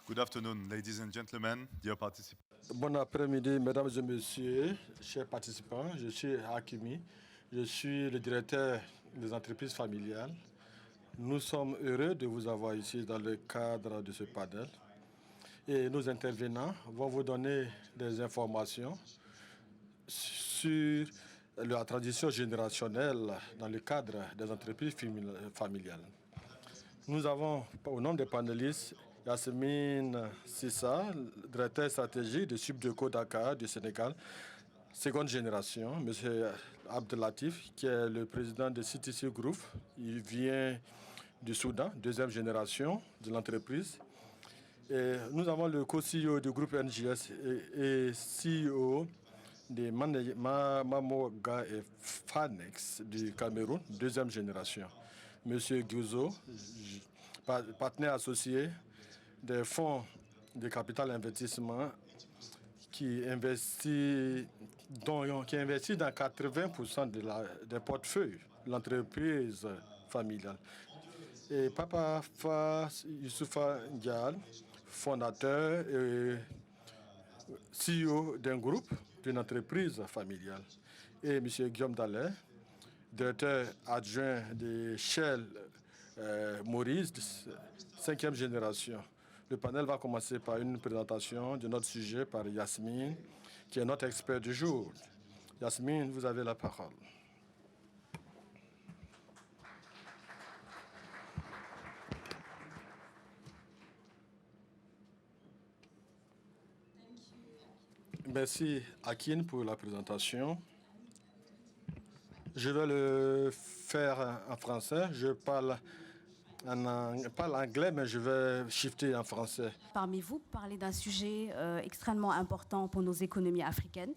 Good afternoon, ladies and gentlemen, dear participants. Bon après-midi, mesdames et messieurs, chers participants. Je suis Hakimi, je suis le directeur des entreprises familiales. Nous sommes heureux de vous avoir ici dans le cadre de ce panel. Et nos intervenants vont vous donner des informations sur la transition générationnelle dans le cadre des entreprises familiales. Nous avons, au nom des panélistes, Yasmine Sissa, directeur stratégique de Subdeco Dakar du Sénégal, seconde génération. M. Abdelatif, qui est le président de CTC Group, il vient du Soudan, deuxième génération de l'entreprise. Et nous avons le co-CEO du groupe NGS et CEO de Mamoga et Fanex du Cameroun, deuxième génération. M. Guzo, partenaire associé des fonds de capital investissement qui investit dans 80% des portefeuilles de l'entreprise familiale. Et Papa Youssoufa Ndial, fondateur et CEO d'un groupe, d'une entreprise familiale. Et M. Guillaume Dallet, directeur adjoint de Shell Maurice, cinquième génération. Le panel va commencer par une présentation de notre sujet par Yasmine, qui est notre expert du jour. Yasmine, vous avez la parole. Merci Akin pour la présentation. Je vais le faire en français. Je parle anglais, mais je vais shifter en français. Parmi vous, parler d'un sujet extrêmement important pour nos économies africaines.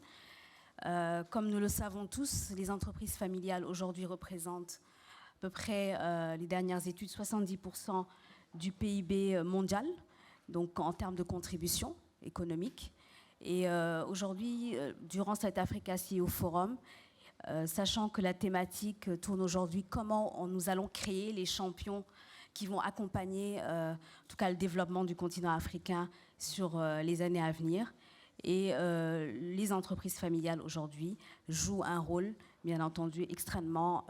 Comme nous le savons tous, les entreprises familiales aujourd'hui représentent à peu près, les dernières études, 70% du PIB mondial, donc en termes de contribution économique. Et aujourd'hui, durant cet Africa CEO Forum, sachant que la thématique tourne aujourd'hui comment nous allons créer les champions qui vont accompagner en tout cas le développement du continent africain sur les années à venir. Et les entreprises familiales aujourd'hui jouent un rôle, bien entendu, extrêmement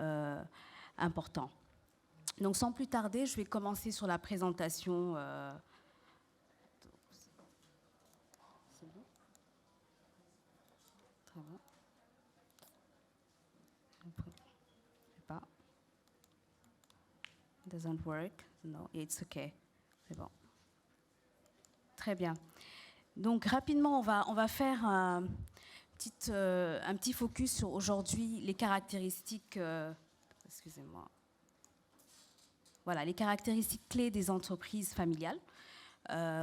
important. Donc sans plus tarder, je vais commencer sur la présentation. C'est bon ? Très bon. Pas. Doesn't work. No, it's okay. C'est bon. Très bien. Donc rapidement, on va faire un petit focus sur aujourd'hui les caractéristiques. Excusez-moi. Voilà, les caractéristiques clés des entreprises familiales.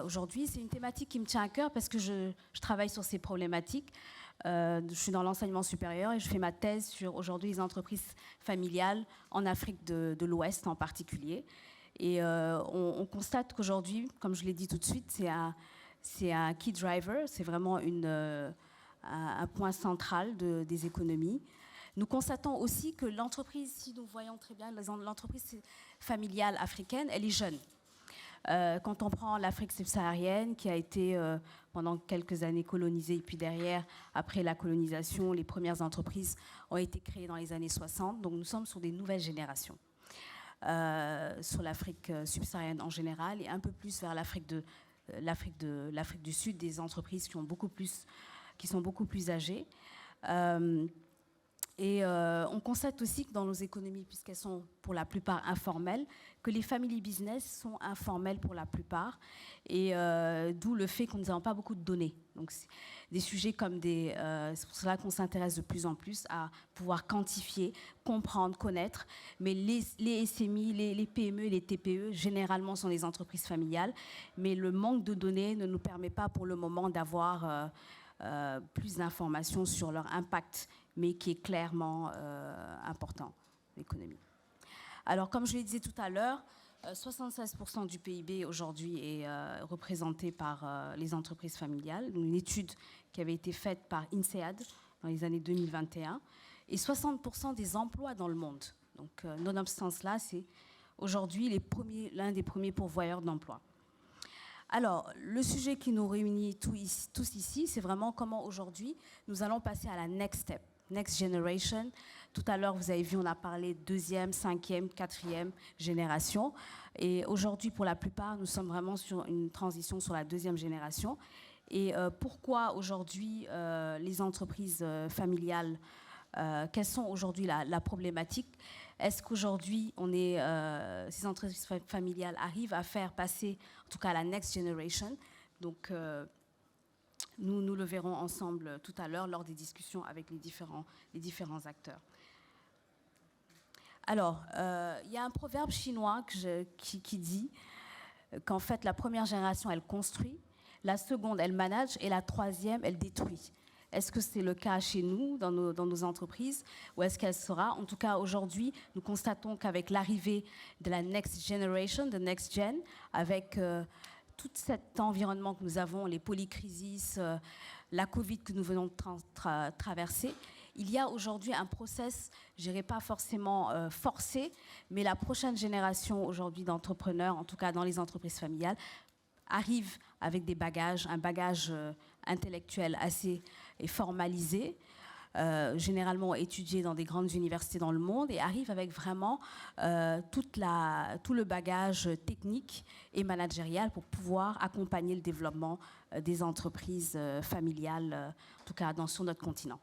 Aujourd'hui, c'est une thématique qui me tient à cœur parce que je travaille sur ces problématiques. Je suis dans l'enseignement supérieur et je fais ma thèse sur aujourd'hui les entreprises familiales en Afrique de l'Ouest en particulier. Et on constate qu'aujourd'hui, comme je l'ai dit tout de suite, c'est un key driver, c'est vraiment un point central des économies. Nous constatons aussi que l'entreprise, si nous voyons très bien, l'entreprise familiale africaine, elle est jeune. Quand on prend l'Afrique subsaharienne, qui a été pendant quelques années colonisée, et puis derrière, après la colonisation, les premières entreprises ont été créées dans les années 60. Donc nous sommes sur des nouvelles générations. Sur l'Afrique subsaharienne en général, et un peu plus vers l'Afrique du Sud, des entreprises qui sont beaucoup plus âgées. Et on constate aussi que dans nos économies, puisqu'elles sont pour la plupart informelles, que les family business sont informelles pour la plupart, et d'où le fait que nous n'avons pas beaucoup de données. Donc des sujets comme c'est pour cela qu'on s'intéresse de plus en plus à pouvoir quantifier, comprendre, connaître. Mais les SMI, les PME et les TPE, généralement sont des entreprises familiales, mais le manque de données ne nous permet pas pour le moment d'avoir plus d'informations sur leur impact, mais qui est clairement important, l'économie. Alors, comme je le disais tout à l'heure, 76% du PIB aujourd'hui est représenté par les entreprises familiales. Une étude qui avait été faite par INSEAD dans les années 2021. Et 60% des emplois dans le monde. Donc, nonobstant cela, c'est aujourd'hui l'un des premiers pourvoyeurs d'emplois. Alors, le sujet qui nous réunit tous ici, c'est vraiment comment aujourd'hui nous allons passer à la next step, next generation. Tout à l'heure, vous avez vu, on a parlé deuxième, cinquième, quatrième génération. Et aujourd'hui, pour la plupart, nous sommes vraiment sur une transition sur la deuxième génération. Et pourquoi aujourd'hui les entreprises familiales, quelles sont aujourd'hui la problématique? Est-ce qu'aujourd'hui, ces entreprises familiales arrivent à faire passer, en tout cas, la next generation? Donc, nous le verrons ensemble tout à l'heure lors des discussions avec les différents acteurs. Alors, il y a un proverbe chinois qui dit qu'en fait, la première génération, elle construit, la seconde, elle manage, et la troisième, elle détruit. Est-ce que c'est le cas chez nous, dans nos entreprises, ou est-ce qu'elle sera? En tout cas, aujourd'hui, nous constatons qu'avec l'arrivée de la next generation, de next gen, avec tout cet environnement que nous avons, les polycrises, la Covid que nous venons de traverser, il y a aujourd'hui un process, je dirais pas forcément forcé, mais la prochaine génération aujourd'hui d'entrepreneurs, en tout cas dans les entreprises familiales, arrive avec des bagages, un bagage intellectuel assez formalisé, généralement étudié dans des grandes universités dans le monde, et arrive avec vraiment tout le bagage technique et managérial pour pouvoir accompagner le développement des entreprises familiales, en tout cas sur notre continent.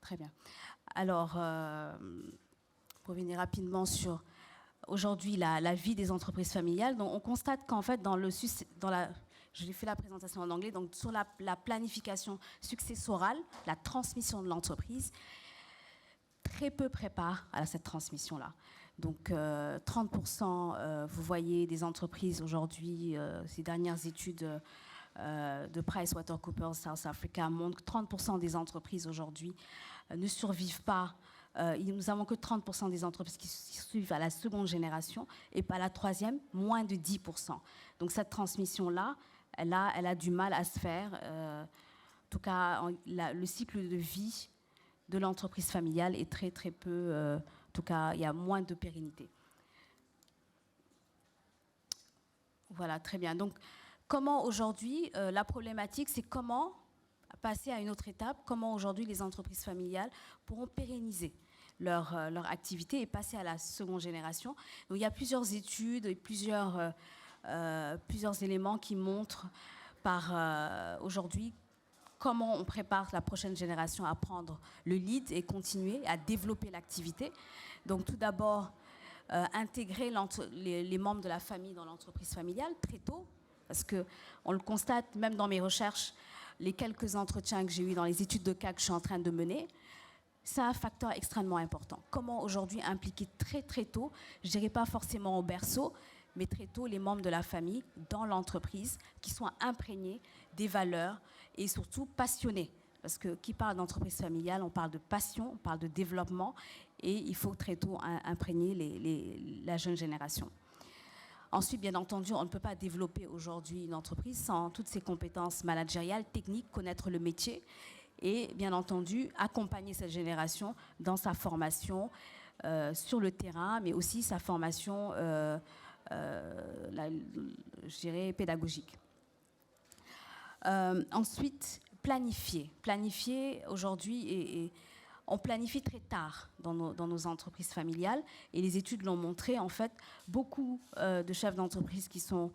Très bien. Alors, pour revenir rapidement sur aujourd'hui la vie des entreprises familiales, donc on constate qu'en fait, je l'ai fait la présentation en anglais, donc sur la planification successorale, la transmission de l'entreprise, très peu prépare à cette transmission-là. Donc 30%, vous voyez, des entreprises aujourd'hui, ces dernières études de PricewaterhouseCoopers South Africa montrent que 30% des entreprises aujourd'hui ne survivent pas. Nous n'avons que 30% des entreprises qui survivent à la seconde génération, et pas la troisième, moins de 10%. Donc cette transmission-là, elle a du mal à se faire. En tout cas, le cycle de vie de l'entreprise familiale est très très peu, en tout cas, il y a moins de pérennité. Voilà, très bien. Donc, comment aujourd'hui, la problématique, c'est comment passer à une autre étape, comment aujourd'hui les entreprises familiales pourront pérenniser leur activité et passer à la seconde génération. Donc, il y a plusieurs études et plusieurs éléments qui montrent aujourd'hui comment on prépare la prochaine génération à prendre le lead et continuer à développer l'activité. Donc tout d'abord, intégrer les membres de la famille dans l'entreprise familiale très tôt, parce qu'on le constate même dans mes recherches, les quelques entretiens que j'ai eus dans les études de cas que je suis en train de mener, c'est un facteur extrêmement important. Comment aujourd'hui impliquer très très tôt, je ne dirais pas forcément au berceau, mais très tôt les membres de la famille dans l'entreprise, qui soient imprégnés des valeurs et surtout passionnés. Parce que qui parle d'entreprise familiale, on parle de passion, on parle de développement, et il faut très tôt imprégner la jeune génération. Ensuite, bien entendu, on ne peut pas développer aujourd'hui une entreprise sans toutes ses compétences managériales, techniques, connaître le métier, et bien entendu, accompagner cette génération dans sa formation sur le terrain, mais aussi sa formation je dirais pédagogique. Ensuite, planifier aujourd'hui, et on planifie très tard dans nos entreprises familiales, et les études l'ont montré. En fait, beaucoup de chefs d'entreprise qui sont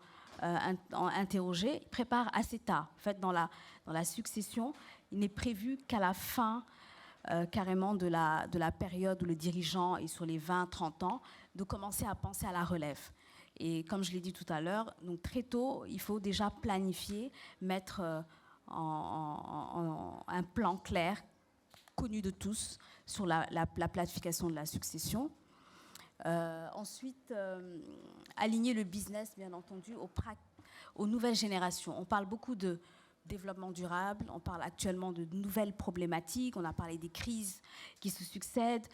interrogés préparent assez tard. En fait, dans la succession, il n'est prévu qu'à la fin carrément de la période où le dirigeant est sur les 20-30 ans, de commencer à penser à la relève. Et comme je l'ai dit tout à l'heure, donc très tôt, il faut déjà planifier, mettre un plan clair, connu de tous, sur la planification de la succession. Ensuite, aligner le business, bien entendu, aux nouvelles générations. On parle beaucoup de développement durable, on parle actuellement de nouvelles problématiques, on a parlé des crises qui se succèdent,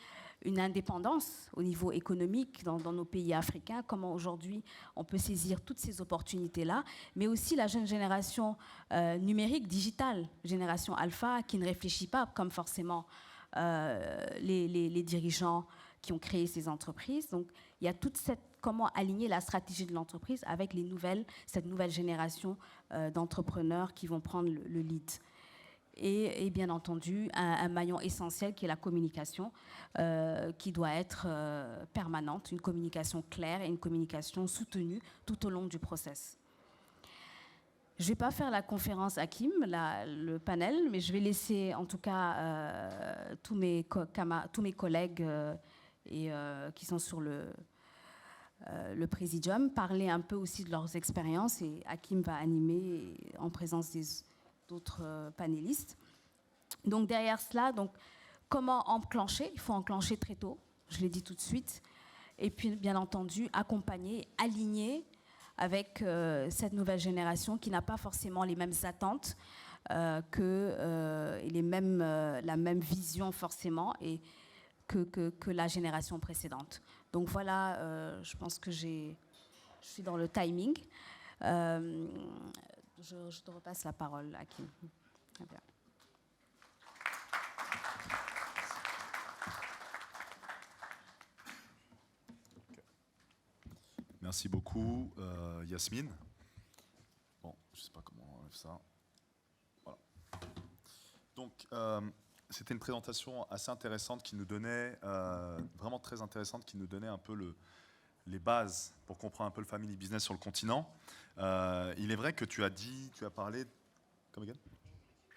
une indépendance au niveau économique dans nos pays africains, comment aujourd'hui on peut saisir toutes ces opportunités-là, mais aussi la jeune génération numérique, digitale, génération alpha, qui ne réfléchit pas comme forcément les dirigeants qui ont créé ces entreprises. Donc, il y a toute comment aligner la stratégie de l'entreprise avec cette nouvelle génération d'entrepreneurs qui vont prendre le lead. Et bien entendu, un maillon essentiel qui est la communication, qui doit être permanente, une communication claire et une communication soutenue tout au long du process. Je ne vais pas faire la conférence Hakim, le panel, mais je vais laisser en tout cas tous mes collègues qui sont sur le présidium parler un peu aussi de leurs expériences, et Hakim va animer en présence d'autres panélistes. Donc derrière cela, comment enclencher? Il faut enclencher très tôt, je l'ai dit tout de suite, et puis bien entendu accompagner, aligner avec cette nouvelle génération qui n'a pas forcément les mêmes attentes et la même vision forcément que la génération précédente. Donc voilà, je pense que je suis dans le timing. Je te repasse la parole, Hakim. Très bien. Merci beaucoup, Yasmine. Bon, je ne sais pas comment on enlève ça. Voilà. Donc, c'était une présentation assez intéressante qui nous donnait, vraiment très intéressante, qui nous donnait un peu les bases pour comprendre un peu le family business sur le continent. Il est vrai que tu as parlé... Come again?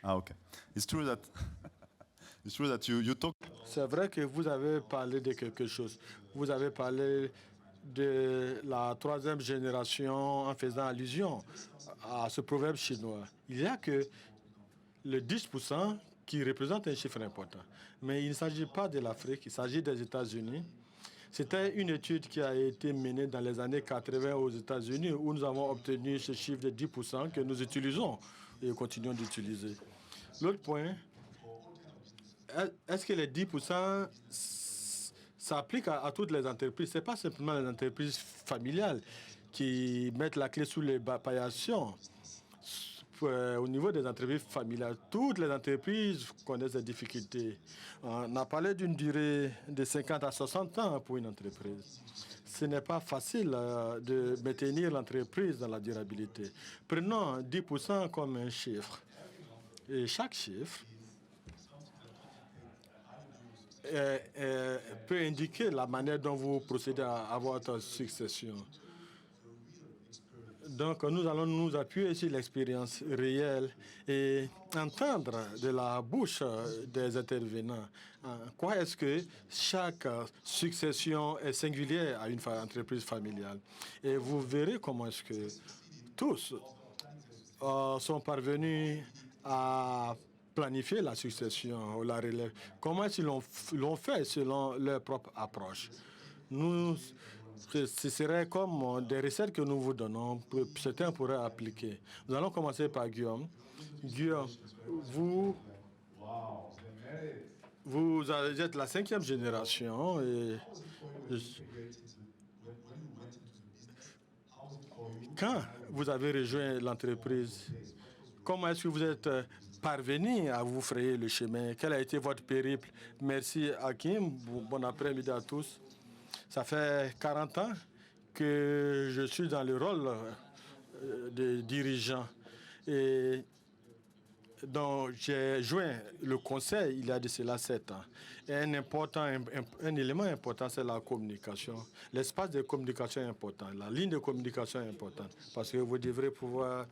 Ah, ok. It's true that you talk... C'est vrai que vous avez parlé de quelque chose. Vous avez parlé de la troisième génération en faisant allusion à ce proverbe chinois. Il n'y a que le 10% qui représente un chiffre important. Mais il ne s'agit pas de l'Afrique, il s'agit des États-Unis. C'était une étude qui a été menée dans les années 80 aux États-Unis où nous avons obtenu ce chiffre de 10% que nous utilisons et continuons d'utiliser. L'autre point, est-ce que les 10% s'appliquent à toutes les entreprises? Ce n'est pas simplement les entreprises familiales qui mettent la clé sous les paillations. Au niveau des entreprises familiales, toutes les entreprises connaissent des difficultés. On a parlé d'une durée de 50 à 60 ans pour une entreprise. Ce n'est pas facile de maintenir l'entreprise dans la durabilité. Prenons 10% comme un chiffre. Et chaque chiffre peut indiquer la manière dont vous procédez à votre succession. Donc, nous allons nous appuyer sur l'expérience réelle et entendre de la bouche des intervenants quoi est-ce que chaque succession est singulière à une entreprise familiale. Et vous verrez comment est-ce que tous sont parvenus à planifier la succession ou la relève. Comment est-ce qu'ils l'ont fait selon leur propre approche. Ce serait comme des recettes que nous vous donnons, certains pourraient appliquer. Nous allons commencer par Guillaume. Guillaume, vous êtes la 5e génération et quand vous avez rejoint l'entreprise, comment est-ce que vous êtes parvenu à vous frayer le chemin? Quel a été votre périple? Merci Hakim, bon après-midi à tous. Ça fait 40 ans que je suis dans le rôle de dirigeant. Et donc, j'ai joint le conseil il y a de cela 7 ans. Et un élément important, c'est la communication. L'espace de communication est important. La ligne de communication est importante parce que vous devrez pouvoir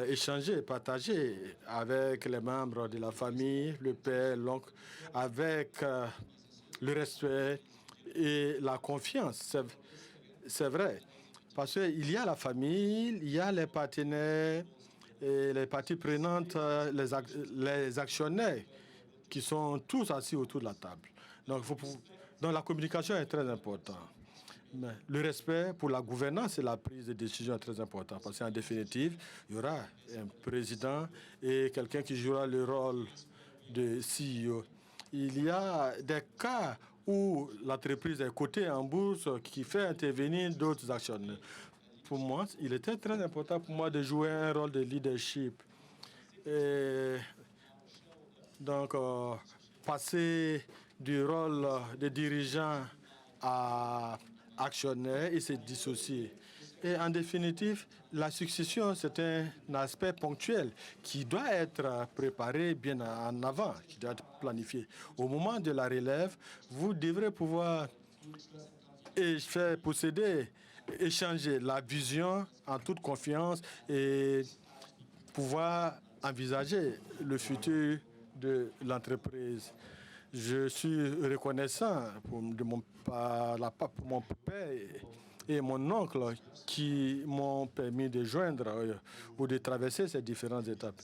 échanger, partager avec les membres de la famille, le père, l'oncle, avec le respect et la confiance. C'est vrai. Parce qu'il y a la famille, il y a les partenaires, et les parties prenantes, les actionnaires qui sont tous assis autour de la table. Donc la communication est très importante. Mais le respect pour la gouvernance et la prise de décision est très important parce qu'en définitive, il y aura un président et quelqu'un qui jouera le rôle de CEO. Il y a des cas où l'entreprise est cotée en bourse qui fait intervenir d'autres actionnaires. Pour moi, il était très important pour moi de jouer un rôle de leadership. Et donc, passer du rôle des dirigeants à actionnaires et se dissocier. Et en définitive, la succession, c'est un aspect ponctuel qui doit être préparé bien en avant, qui doit être planifié. Au moment de la relève, vous devrez pouvoir faire posséder, échanger la vision en toute confiance et pouvoir envisager le futur de l'entreprise. Je suis reconnaissant pour mon père et mon oncle qui m'ont permis de joindre ou de traverser ces différentes étapes.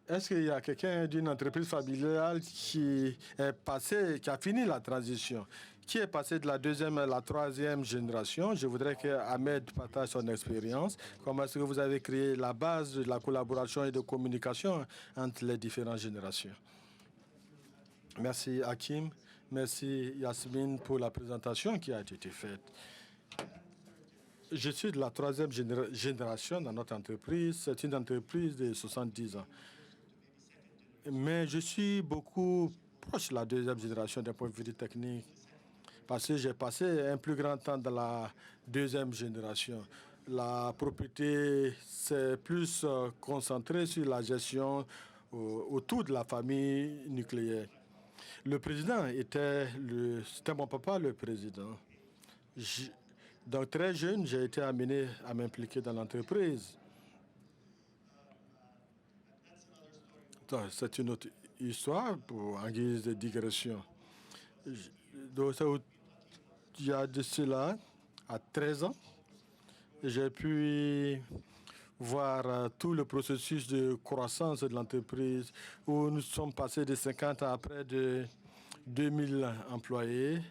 Est-ce qu'il y a quelqu'un d'une entreprise familiale qui est passé, qui a fini la transition, qui est passé de la deuxième à la troisième génération? Je voudrais que Ahmed partage son expérience. Comment est-ce que vous avez créé la base de la collaboration et de communication entre les différentes générations? Merci Hakim, merci Yasmine pour la présentation qui a été faite. Je suis de la troisième génération dans notre entreprise. C'est une entreprise de 70 ans. Mais je suis beaucoup proche de la deuxième génération d'un point de vue technique parce que j'ai passé un plus grand temps dans la deuxième génération. La propriété s'est plus concentrée sur la gestion autour de la famille nucléaire. Le président c'était mon papa, le président. Donc très jeune, j'ai été amené à m'impliquer dans l'entreprise. C'est une autre histoire en guise de digression. Donc, il y a de cela, à 13 ans, j'ai pu voir tout le processus de croissance de l'entreprise où nous sommes passés de 50 à près de 2000 employés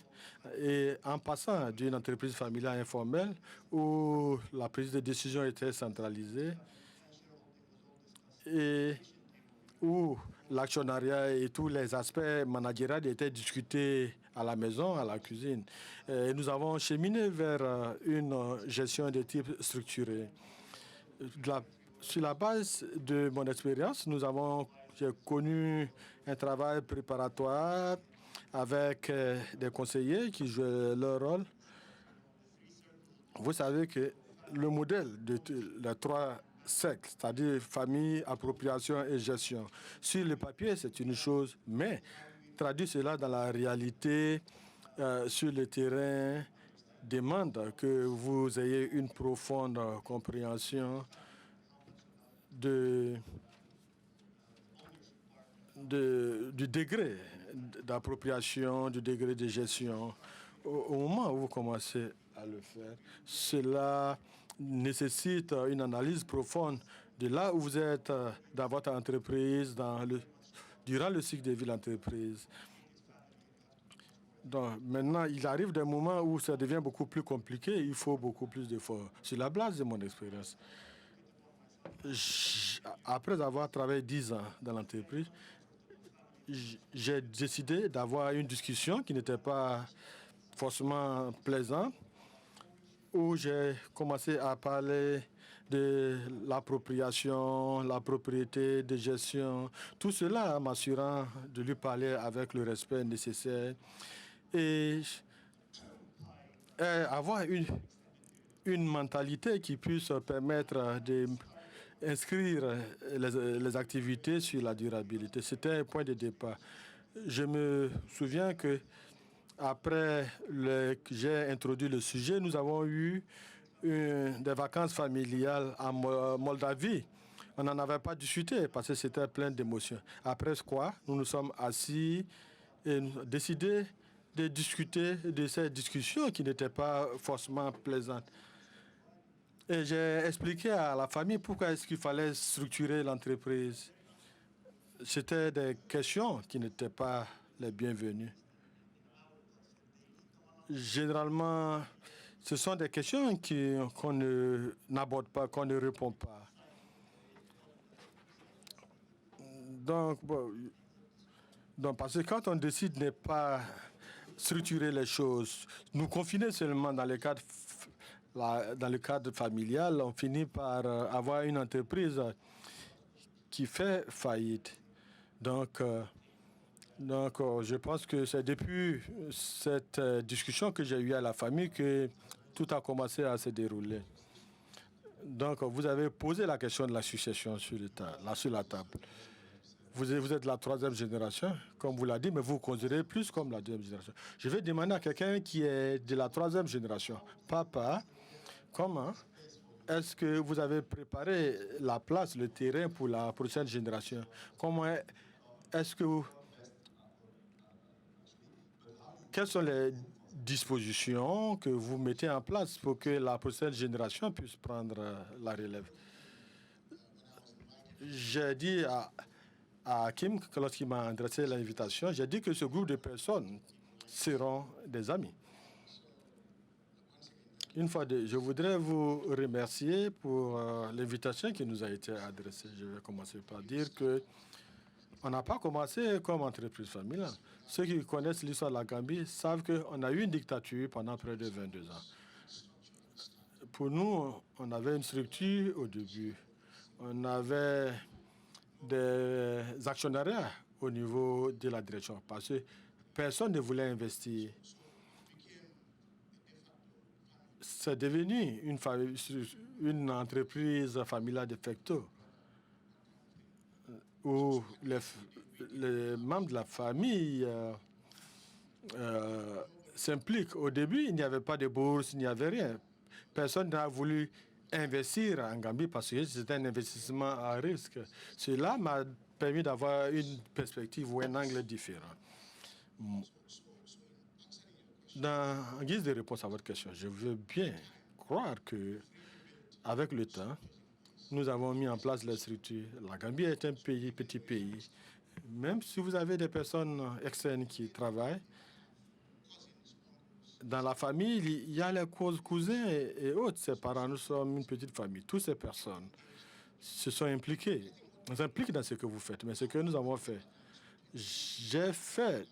et en passant d'une entreprise familiale informelle où la prise de décision était centralisée et où l'actionnariat et tous les aspects managériaux étaient discutés à la maison, à la cuisine. Et nous avons cheminé vers une gestion de type structuré. Sur la base de mon expérience, j'ai connu un travail préparatoire avec des conseillers qui jouaient leur rôle. Vous savez que le modèle de les trois cercles, c'est-à-dire famille, appropriation et gestion. Sur le papier, c'est une chose, mais traduire cela dans la réalité, sur le terrain, demande que vous ayez une profonde compréhension du degré d'appropriation, du degré de gestion. Au moment où vous commencez à le faire, cela nécessite une analyse profonde de là où vous êtes dans votre entreprise, durant le cycle de vie de l'entreprise. Donc, maintenant, il arrive des moments où ça devient beaucoup plus compliqué, il faut beaucoup plus d'efforts. C'est la base de mon expérience. Après avoir travaillé 10 ans dans l'entreprise, j'ai décidé d'avoir une discussion qui n'était pas forcément plaisante, où j'ai commencé à parler de l'appropriation, la propriété, de gestion, tout cela en m'assurant de lui parler avec le respect nécessaire et avoir une mentalité qui puisse permettre d'inscrire les activités sur la durabilité. C'était un point de départ. Je me souviens que après que j'ai introduit le sujet, nous avons eu des vacances familiales en Moldavie. On n'en avait pas discuté parce que c'était plein d'émotions. Après quoi, nous nous sommes assis et nous avons décidé de discuter de ces discussions qui n'étaient pas forcément plaisantes. Et j'ai expliqué à la famille pourquoi est-ce qu'il fallait structurer l'entreprise. C'était des questions qui n'étaient pas les bienvenues. Généralement, ce sont des questions qu'on n'aborde pas, qu'on ne répond pas. Donc, parce que quand on décide de ne pas structurer les choses, nous confiner seulement dans le cadre familial, on finit par avoir une entreprise qui fait faillite. Donc, Donc, je pense que c'est depuis cette discussion que j'ai eue à la famille que tout a commencé à se dérouler. Donc, vous avez posé la question de la succession sur la table. Vous êtes la troisième génération, comme vous l'avez dit, mais vous vous considérez plus comme la deuxième génération. Je vais demander à quelqu'un qui est de la troisième génération. Papa, comment est-ce que vous avez préparé la place, le terrain pour la prochaine génération? Comment est-ce que quelles sont les dispositions que vous mettez en place pour que la prochaine génération puisse prendre la relève? J'ai dit à Hakim, lorsqu'il m'a adressé l'invitation, j'ai dit que ce groupe de personnes seront des amis. Une fois je voudrais vous remercier pour l'invitation qui nous a été adressée. Je vais commencer par dire que on n'a pas commencé comme entreprise familiale. Ceux qui connaissent l'histoire de la Gambie savent qu'on a eu une dictature pendant près de 22 ans. Pour nous, on avait une structure au début. On avait des actionnariats au niveau de la direction parce que personne ne voulait investir. C'est devenu une entreprise familiale de facto où les membres de la famille s'impliquent. Au début, il n'y avait pas de bourse, il n'y avait rien. Personne n'a voulu investir en Gambie parce que c'était un investissement à risque. Cela m'a permis d'avoir une perspective ou un angle différent. En guise de réponse à votre question, je veux bien croire que, avec le temps, nous avons mis en place les structures. La Gambie est un petit pays. Même si vous avez des personnes externes qui travaillent, dans la famille, il y a les cousins et autres. Ses parents, nous sommes une petite famille. Toutes ces personnes se sont impliquées. On s'implique dans ce que vous faites. Mais ce que nous avons fait, j'ai fait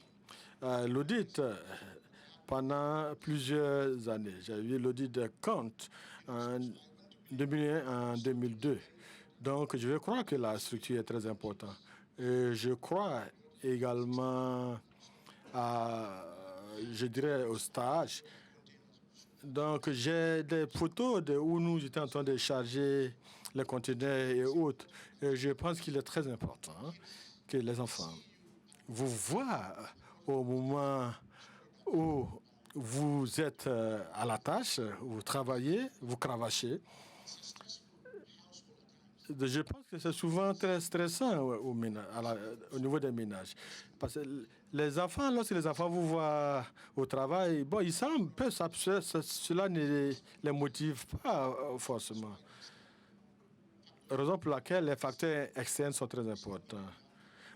l'audit pendant plusieurs années. J'ai eu l'audit de compte en 2001, en 2002. Donc, je crois que la structure est très importante. Et je crois également je dirais, au stage. Donc, j'ai des photos où nous étions en train de charger les conteneurs et autres. Et je pense qu'il est très important que les enfants vous voient au moment où vous êtes à la tâche, vous travaillez, vous cravachez. Je pense que c'est souvent très stressant au niveau des ménages. Parce que les enfants, lorsque les enfants vous voient au travail, bon, ils semblent peu, cela ne les motive pas forcément. Raison pour laquelle les facteurs externes sont très importants.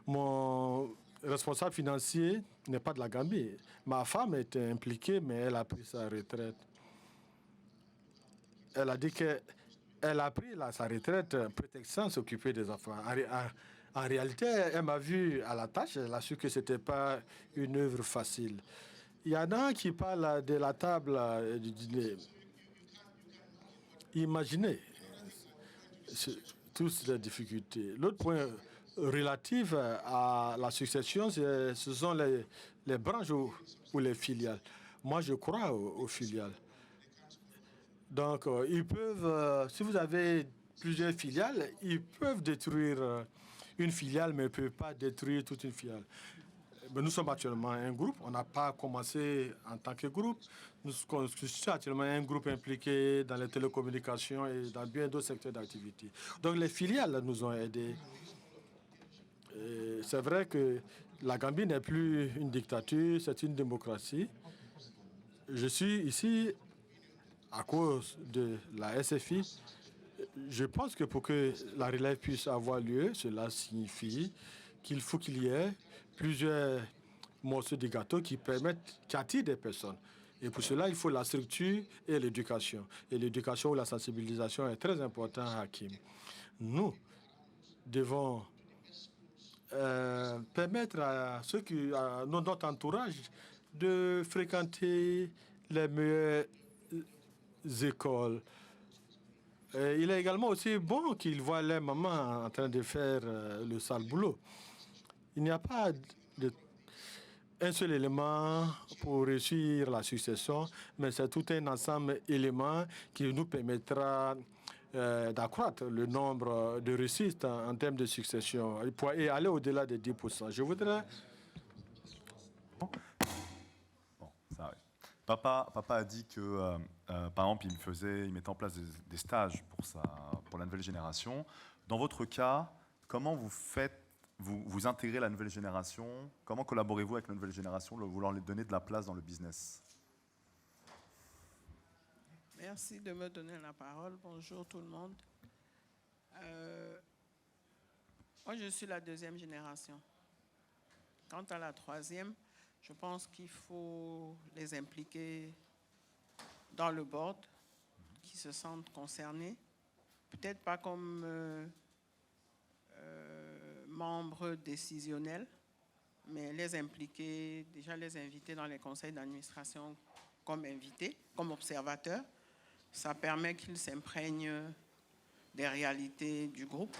Mon responsable financier n'est pas de la Gambie. Ma femme était impliquée, mais elle a pris sa retraite. Elle a dit qu'elle a pris sa retraite prétextant s'occuper des enfants. En réalité, elle m'a vu à la tâche, elle a su que ce n'était pas une œuvre facile. Il y en a qui parlent de la table du dîner. Imaginez toutes les difficultés. L'autre point relatif à la succession, ce sont les branches ou les filiales. Moi, je crois aux filiales. Donc, ils peuvent, si vous avez plusieurs filiales, ils peuvent détruire une filiale, mais ils ne peuvent pas détruire toute une filiale. Mais nous sommes actuellement un groupe. On n'a pas commencé en tant que groupe. Nous sommes actuellement un groupe impliqué dans les télécommunications et dans bien d'autres secteurs d'activité. Donc, les filiales nous ont aidés. C'est vrai que la Gambie n'est plus une dictature, c'est une démocratie. Je suis ici à cause de la SFI. Je pense que pour que la relève puisse avoir lieu, cela signifie qu'il faut qu'il y ait plusieurs morceaux de gâteau qui attirent des personnes. Et pour cela, il faut la structure et l'éducation. Et l'éducation ou la sensibilisation est très importante à Hakim. Nous devons permettre à ceux à notre entourage de fréquenter les meilleures écoles. Il est également aussi bon qu'ils voient les mamans en train de faire le sale boulot. Il n'y a pas de un seul élément pour réussir la succession, mais c'est tout un ensemble d'éléments qui nous permettra d'accroître le nombre de réussites en termes de succession et aller au-delà des 10%. Je voudrais... Bon, ça arrive. Papa a dit que, par exemple, il mettait en place des stages pour la nouvelle génération. Dans votre cas, comment vous intégrez la nouvelle génération? Comment collaborez-vous avec la nouvelle génération, voulant lui donner de la place dans le business? Merci de me donner la parole. Bonjour tout le monde. Moi, je suis la deuxième génération. Quant à la troisième, je pense qu'il faut les impliquer dans le board, qui se sentent concernés. Peut-être pas comme membres décisionnels, mais les impliquer, déjà les inviter dans les conseils d'administration comme invités, comme observateurs. Ça permet qu'ils s'imprègnent des réalités du groupe.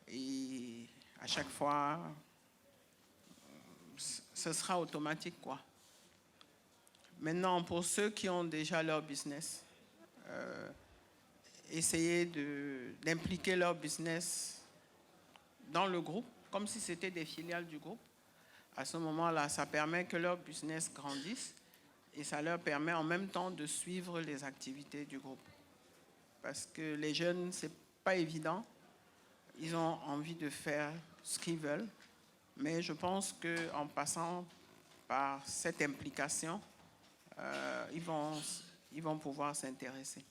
Et à chaque fois, ce sera automatique, quoi. Maintenant, pour ceux qui ont déjà leur business, essayer d'impliquer leur business dans le groupe, comme si c'était des filiales du groupe. À ce moment-là, ça permet que leur business grandisse et ça leur permet en même temps de suivre les activités du groupe. Parce que les jeunes, c'est pas évident. Ils ont envie de faire ce qu'ils veulent. Mais je pense qu'en passant par cette implication, ils vont pouvoir s'intéresser.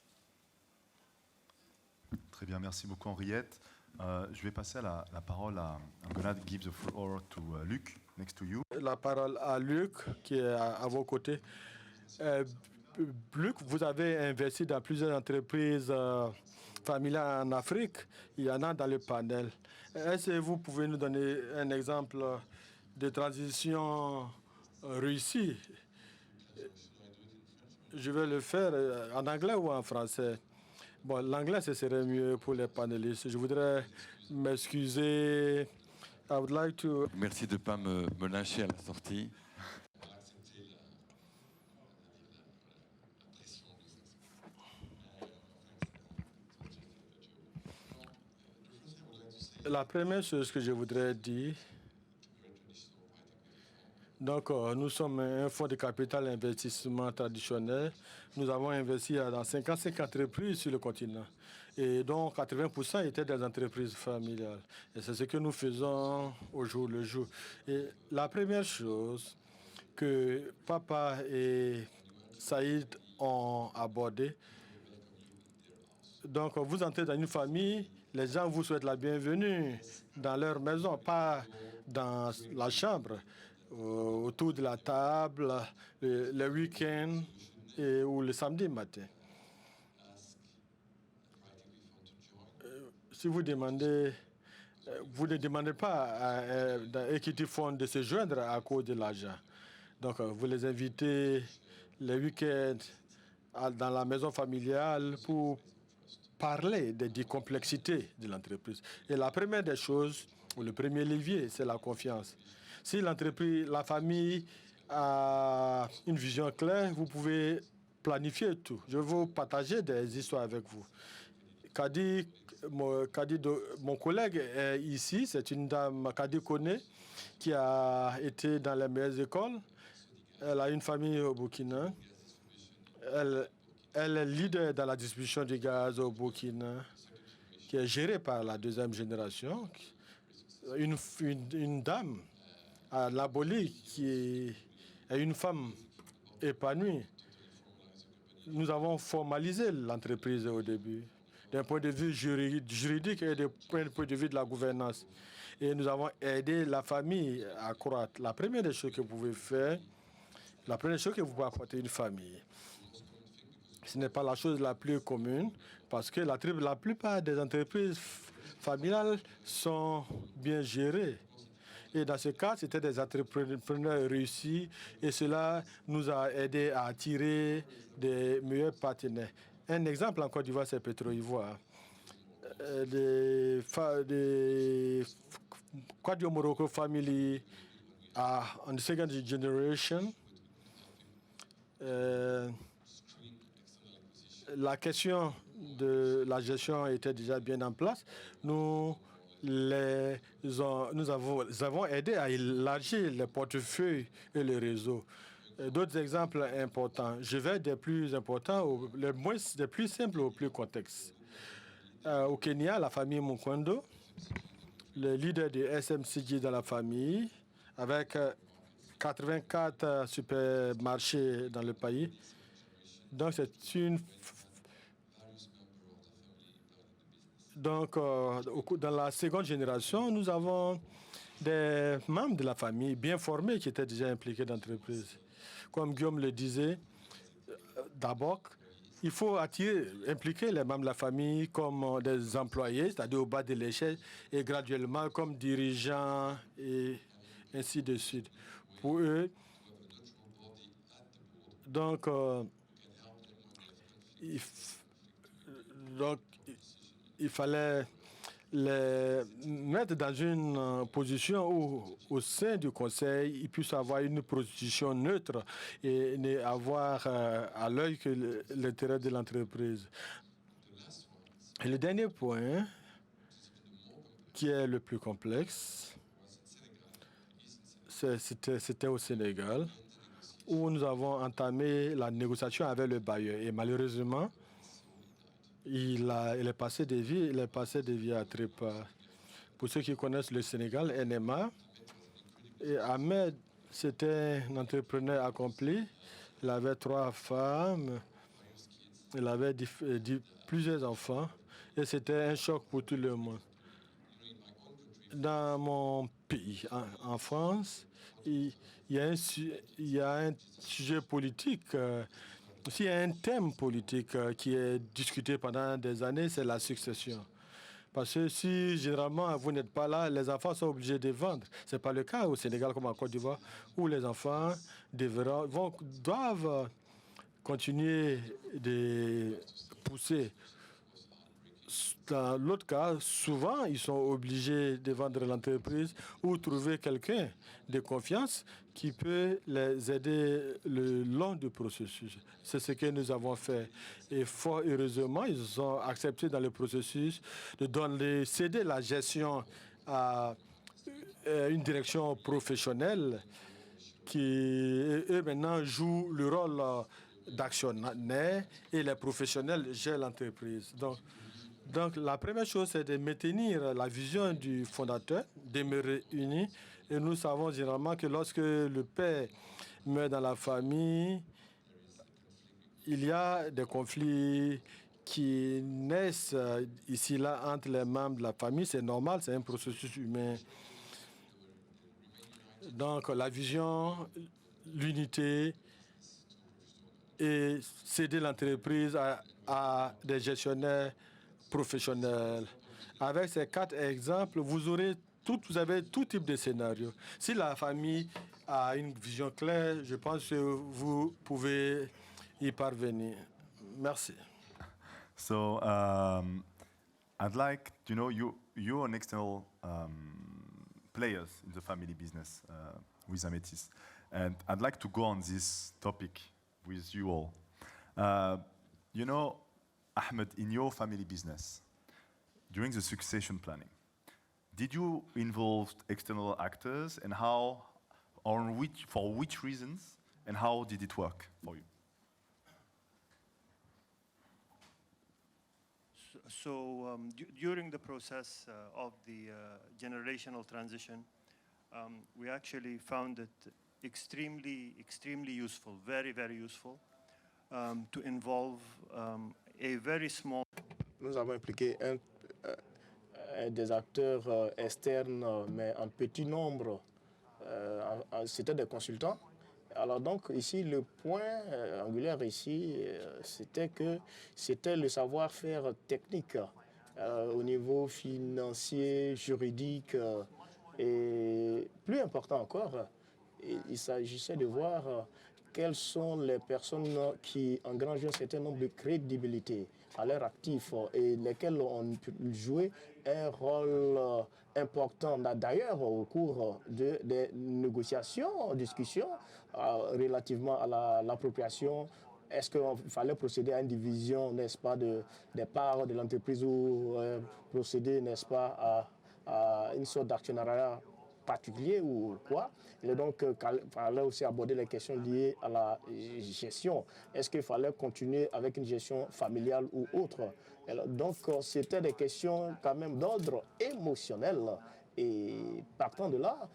Très bien, merci beaucoup Henriette. Je vais passer la parole à... I'm going to give the floor to Luc, next to you. La parole à Luc, qui est à vos côtés. Luc, vous avez investi dans plusieurs entreprises familiales en Afrique. Il y en a dans le panel. Est-ce que vous pouvez nous donner un exemple de transition réussie? Je vais le faire en anglais ou en français. Bon, l'anglais, ce serait mieux pour les panélistes. Je voudrais m'excuser. I would like to... Merci de ne pas me lyncher à la sortie. La première chose que je voudrais dire, donc nous sommes un fonds de capital investissement traditionnel. Nous avons investi dans 55 entreprises sur le continent. Et donc 80% étaient des entreprises familiales. Et c'est ce que nous faisons au jour le jour. Et la première chose que Papa et Saïd ont abordée, donc vous entrez dans une famille, les gens vous souhaitent la bienvenue dans leur maison, pas dans la chambre, autour de la table, le week-end ou le samedi matin. Si vous demandez, vous ne demandez pas à Equity Fund de se joindre à cause de l'argent. Donc vous les invitez les week-ends dans la maison familiale pour parler des complexités de l'entreprise. Et la première des choses, ou le premier levier, c'est la confiance. Si l'entreprise, la famille a une vision claire, vous pouvez planifier tout. Je vais vous partager des histoires avec vous. Kadi, mon collègue est ici, c'est une dame, Kadi Kone, qui a été dans les meilleures écoles. Elle a une famille au Burkina. Elle est leader dans la distribution du gaz au Burkina, qui est gérée par la deuxième génération. Une dame à l'Aboli qui est une femme épanouie. Nous avons formalisé l'entreprise au début, d'un point de vue juridique et d'un point de vue de la gouvernance. Et nous avons aidé la famille à croître. La première des choses que vous pouvez faire, la première chose que vous pouvez apporter à une famille, ce n'est pas la chose la plus commune, parce que la plupart des entreprises familiales sont bien gérées. Et dans ce cas, c'était des entrepreneurs réussis, et cela nous a aidés à attirer des meilleurs partenaires. Un exemple en Côte d'Ivoire, c'est Petro-Ivoire. Des Côte d'Ivoire Morocco Family on the second generation, la question de la gestion était déjà bien en place. Nous avons aidé à élargir le portefeuille et le réseau. D'autres exemples importants. Je vais des plus importants, des plus simples au plus complexes. Au Kenya, la famille Mukwendo, le leader du SMCG dans la famille, avec 84 supermarchés dans le pays. Donc, c'est une... Donc, dans la seconde génération, nous avons des membres de la famille bien formés qui étaient déjà impliqués dans l'entreprise. Comme Guillaume le disait, d'abord, il faut impliquer les membres de la famille comme des employés, c'est-à-dire au bas de l'échelle, et graduellement comme dirigeants et ainsi de suite. Pour eux, donc, il fallait les mettre dans une position où, au sein du conseil, ils puissent avoir une position neutre et avoir à l'œil que l'intérêt de l'entreprise. Et le dernier point, qui est le plus complexe, c'était au Sénégal, où nous avons entamé la négociation avec le bailleur. Et malheureusement, il est passé des vies à trépas. Pour ceux qui connaissent le Sénégal, NMA, et Ahmed, c'était un entrepreneur accompli. Il avait 3 femmes, il avait plusieurs enfants, et c'était un choc pour tout le monde. Dans mon pays, en France, il y a un sujet politique. S'il y a un thème politique qui est discuté pendant des années, c'est la succession. Parce que si généralement vous n'êtes pas là, les enfants sont obligés de vendre. Ce n'est pas le cas au Sénégal comme en Côte d'Ivoire, où les enfants doivent continuer de pousser. Dans l'autre cas, souvent, ils sont obligés de vendre l'entreprise ou trouver quelqu'un de confiance qui peut les aider le long du processus. C'est ce que nous avons fait. Et fort heureusement, ils ont accepté dans le processus de céder la gestion à une direction professionnelle qui, eux, maintenant, jouent le rôle d'actionnaire et les professionnels gèrent l'entreprise. Donc, la première chose, c'est de maintenir la vision du fondateur, demeurer unis. Et nous savons généralement que lorsque le père meurt dans la famille, il y a des conflits qui naissent ici, là, entre les membres de la famille. C'est normal, c'est un processus humain. Donc, la vision, l'unité et céder l'entreprise à des gestionnaires professionnels. Avec ces 4 exemples, vous avez tout type de scénario. Si la famille a une vision claire, je pense que vous pouvez y parvenir. Merci. So I'd like, you're an external players in the family business with Amethyst, and I'd like to go on this topic with you all. Ahmed, in your family business, during the succession planning, did you involve external actors, and how, for which reasons, and how did it work for you? So during the process of the generational transition, we actually found it extremely useful, very, very useful, to involve a very small... Nous avons impliqué des acteurs externes, mais en petit nombre. C'était des consultants. Alors donc ici, le point angulaire ici, c'était le savoir-faire technique au niveau financier, juridique et plus important encore, il s'agissait de voir quelles sont les personnes qui engrangent un certain nombre de crédibilité. à leur actif et lesquels ont pu jouer un rôle important. D'ailleurs, au cours des négociations, discussions relativement à l'appropriation, est-ce qu'il fallait procéder à une division, n'est-ce pas, des parts de l'entreprise ou procéder, n'est-ce pas, à une sorte d'actionnariat particulier ou quoi. Il est donc fallait aussi aborder les questions liées à la gestion. Est-ce qu'il fallait continuer avec une gestion familiale ou autre? Donc c'était des questions quand même d'ordre émotionnel. Et partant de là,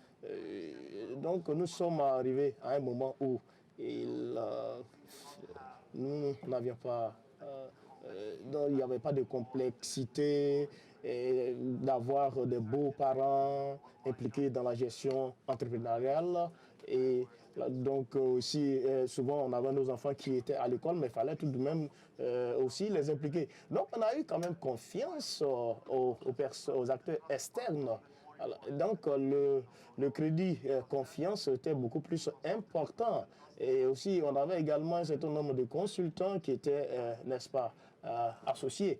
donc nous sommes arrivés à un moment où nous n'avions pas, donc il n'y avait pas de complexité d'avoir des beaux-parents impliqués dans la gestion entrepreneuriale. Et donc aussi, souvent, on avait nos enfants qui étaient à l'école, mais il fallait tout de même aussi les impliquer. Donc, on a eu quand même confiance aux acteurs externes. Alors, donc, le crédit confiance était beaucoup plus important. Et aussi, on avait également un certain nombre de consultants qui étaient, n'est-ce pas, associés.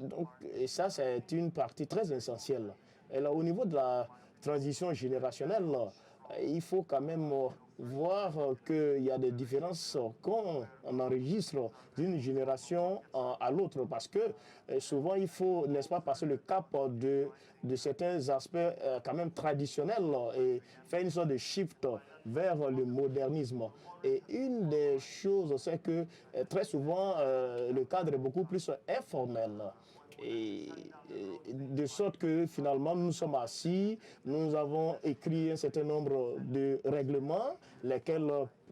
Donc, et ça, c'est une partie très essentielle. Et là, au niveau de la transition générationnelle, il faut quand même voir qu'il y a des différences qu'on enregistre d'une génération à l'autre, parce que souvent il faut, n'est-ce pas, passer le cap de certains aspects quand même traditionnels et faire une sorte de shift vers le modernisme. Et une des choses, c'est que très souvent le cadre est beaucoup plus informel. Et de sorte que finalement nous sommes assis, nous avons écrit un certain nombre de règlements, lesquels,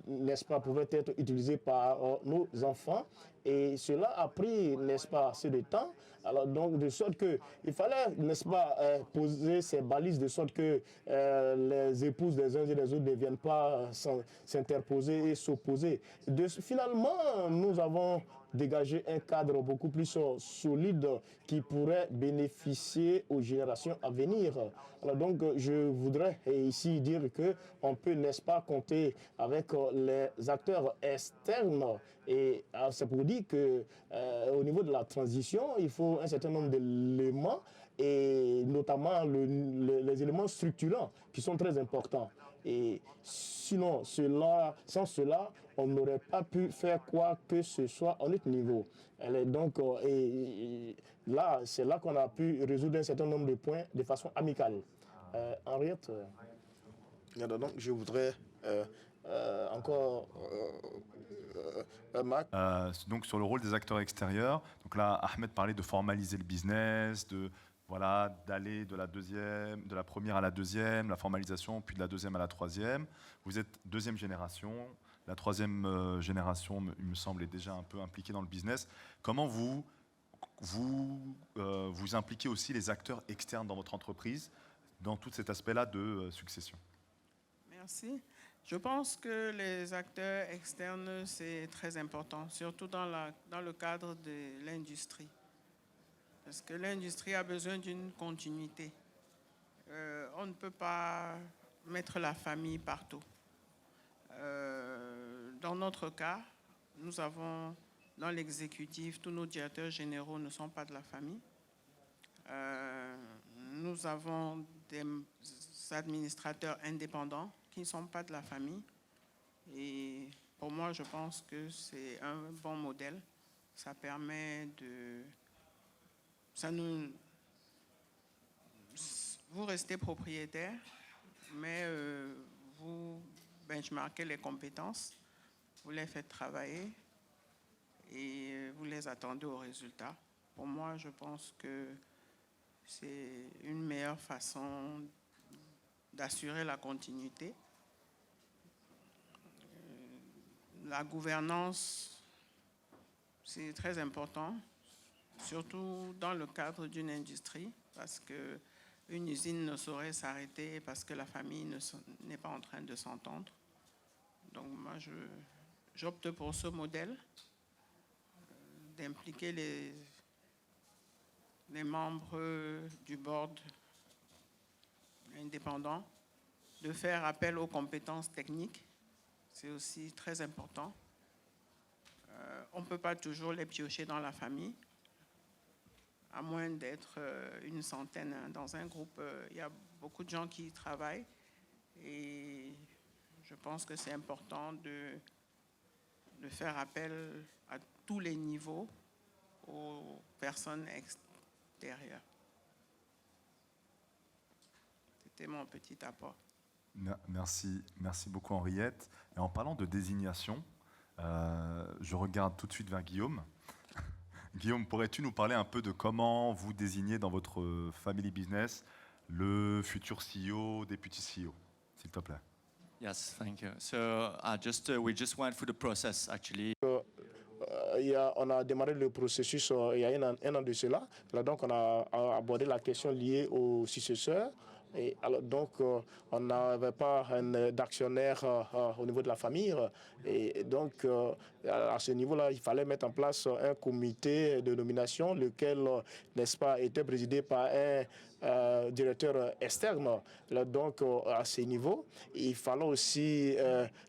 n'est-ce pas, pouvaient être utilisés par nos enfants. Et cela a pris, n'est-ce pas, assez de temps. Alors donc, de sorte qu'il fallait, n'est-ce pas, poser ces balises de sorte que les épouses des uns et des autres ne viennent pas s'interposer et s'opposer. Finalement, nous avons dégagé un cadre beaucoup plus solide qui pourrait bénéficier aux générations à venir. Alors donc, je voudrais ici dire qu'on peut, n'est-ce pas, compter avec les acteurs externes. Et c'est pour dire qu'au niveau de la transition, il faut un certain nombre d'éléments, et notamment les éléments structurants qui sont très importants. Et sinon, sans cela, on n'aurait pas pu faire quoi que ce soit à notre niveau. Donc, là, c'est là qu'on a pu résoudre un certain nombre de points de façon amicale. Henriette, donc je voudrais encore Marc. Donc sur le rôle des acteurs extérieurs, donc là Ahmed parlait de formaliser le business, d'aller de la première à la deuxième, la formalisation, puis de la deuxième à la troisième. Vous êtes deuxième génération, la troisième génération, il me semble, est déjà un peu impliquée dans le business. Comment vous impliquez aussi les acteurs externes dans votre entreprise, dans tout cet aspect-là de succession? Merci. Je pense que les acteurs externes, c'est très important, surtout dans le cadre de l'industrie. Parce que l'industrie a besoin d'une continuité. On ne peut pas mettre la famille partout. Dans notre cas, nous avons dans l'exécutif, tous nos directeurs généraux ne sont pas de la famille. Nous avons des administrateurs indépendants qui ne sont pas de la famille. Et pour moi, je pense que c'est un bon modèle. Ça permet de... Vous restez propriétaire, mais vous benchmarkez les compétences, vous les faites travailler et vous les attendez au résultat. Pour moi, je pense que c'est une meilleure façon d'assurer la continuité. La gouvernance, c'est très important, surtout dans le cadre d'une industrie, parce qu'une usine ne saurait s'arrêter parce que la famille n'est pas en train de s'entendre. Donc moi, j'opte pour ce modèle d'impliquer les membres du board indépendants, de faire appel aux compétences techniques. C'est aussi très important. On ne peut pas toujours les piocher dans la famille, à moins d'être une centaine dans un groupe. Il y a beaucoup de gens qui y travaillent et je pense que c'est important de faire appel à tous les niveaux aux personnes extérieures. C'était mon petit apport. Merci beaucoup Henriette. Et en parlant de désignation, je regarde tout de suite vers Guillaume. Guillaume, pourrais-tu nous parler un peu de comment vous désignez dans votre family business le futur CEO, deputy CEO, s'il te plaît? Yes, thank you. So we just went through the process actually. On a démarré le processus il y a un an de cela. Alors, donc, on a abordé la question liée au successeur. Et alors, donc, on n'avait pas d'actionnaire au niveau de la famille. Et donc, à ce niveau-là, il fallait mettre en place un comité de nomination, lequel, n'est-ce pas, était présidé par un directeur externe. Donc, à ce niveau, il fallait aussi,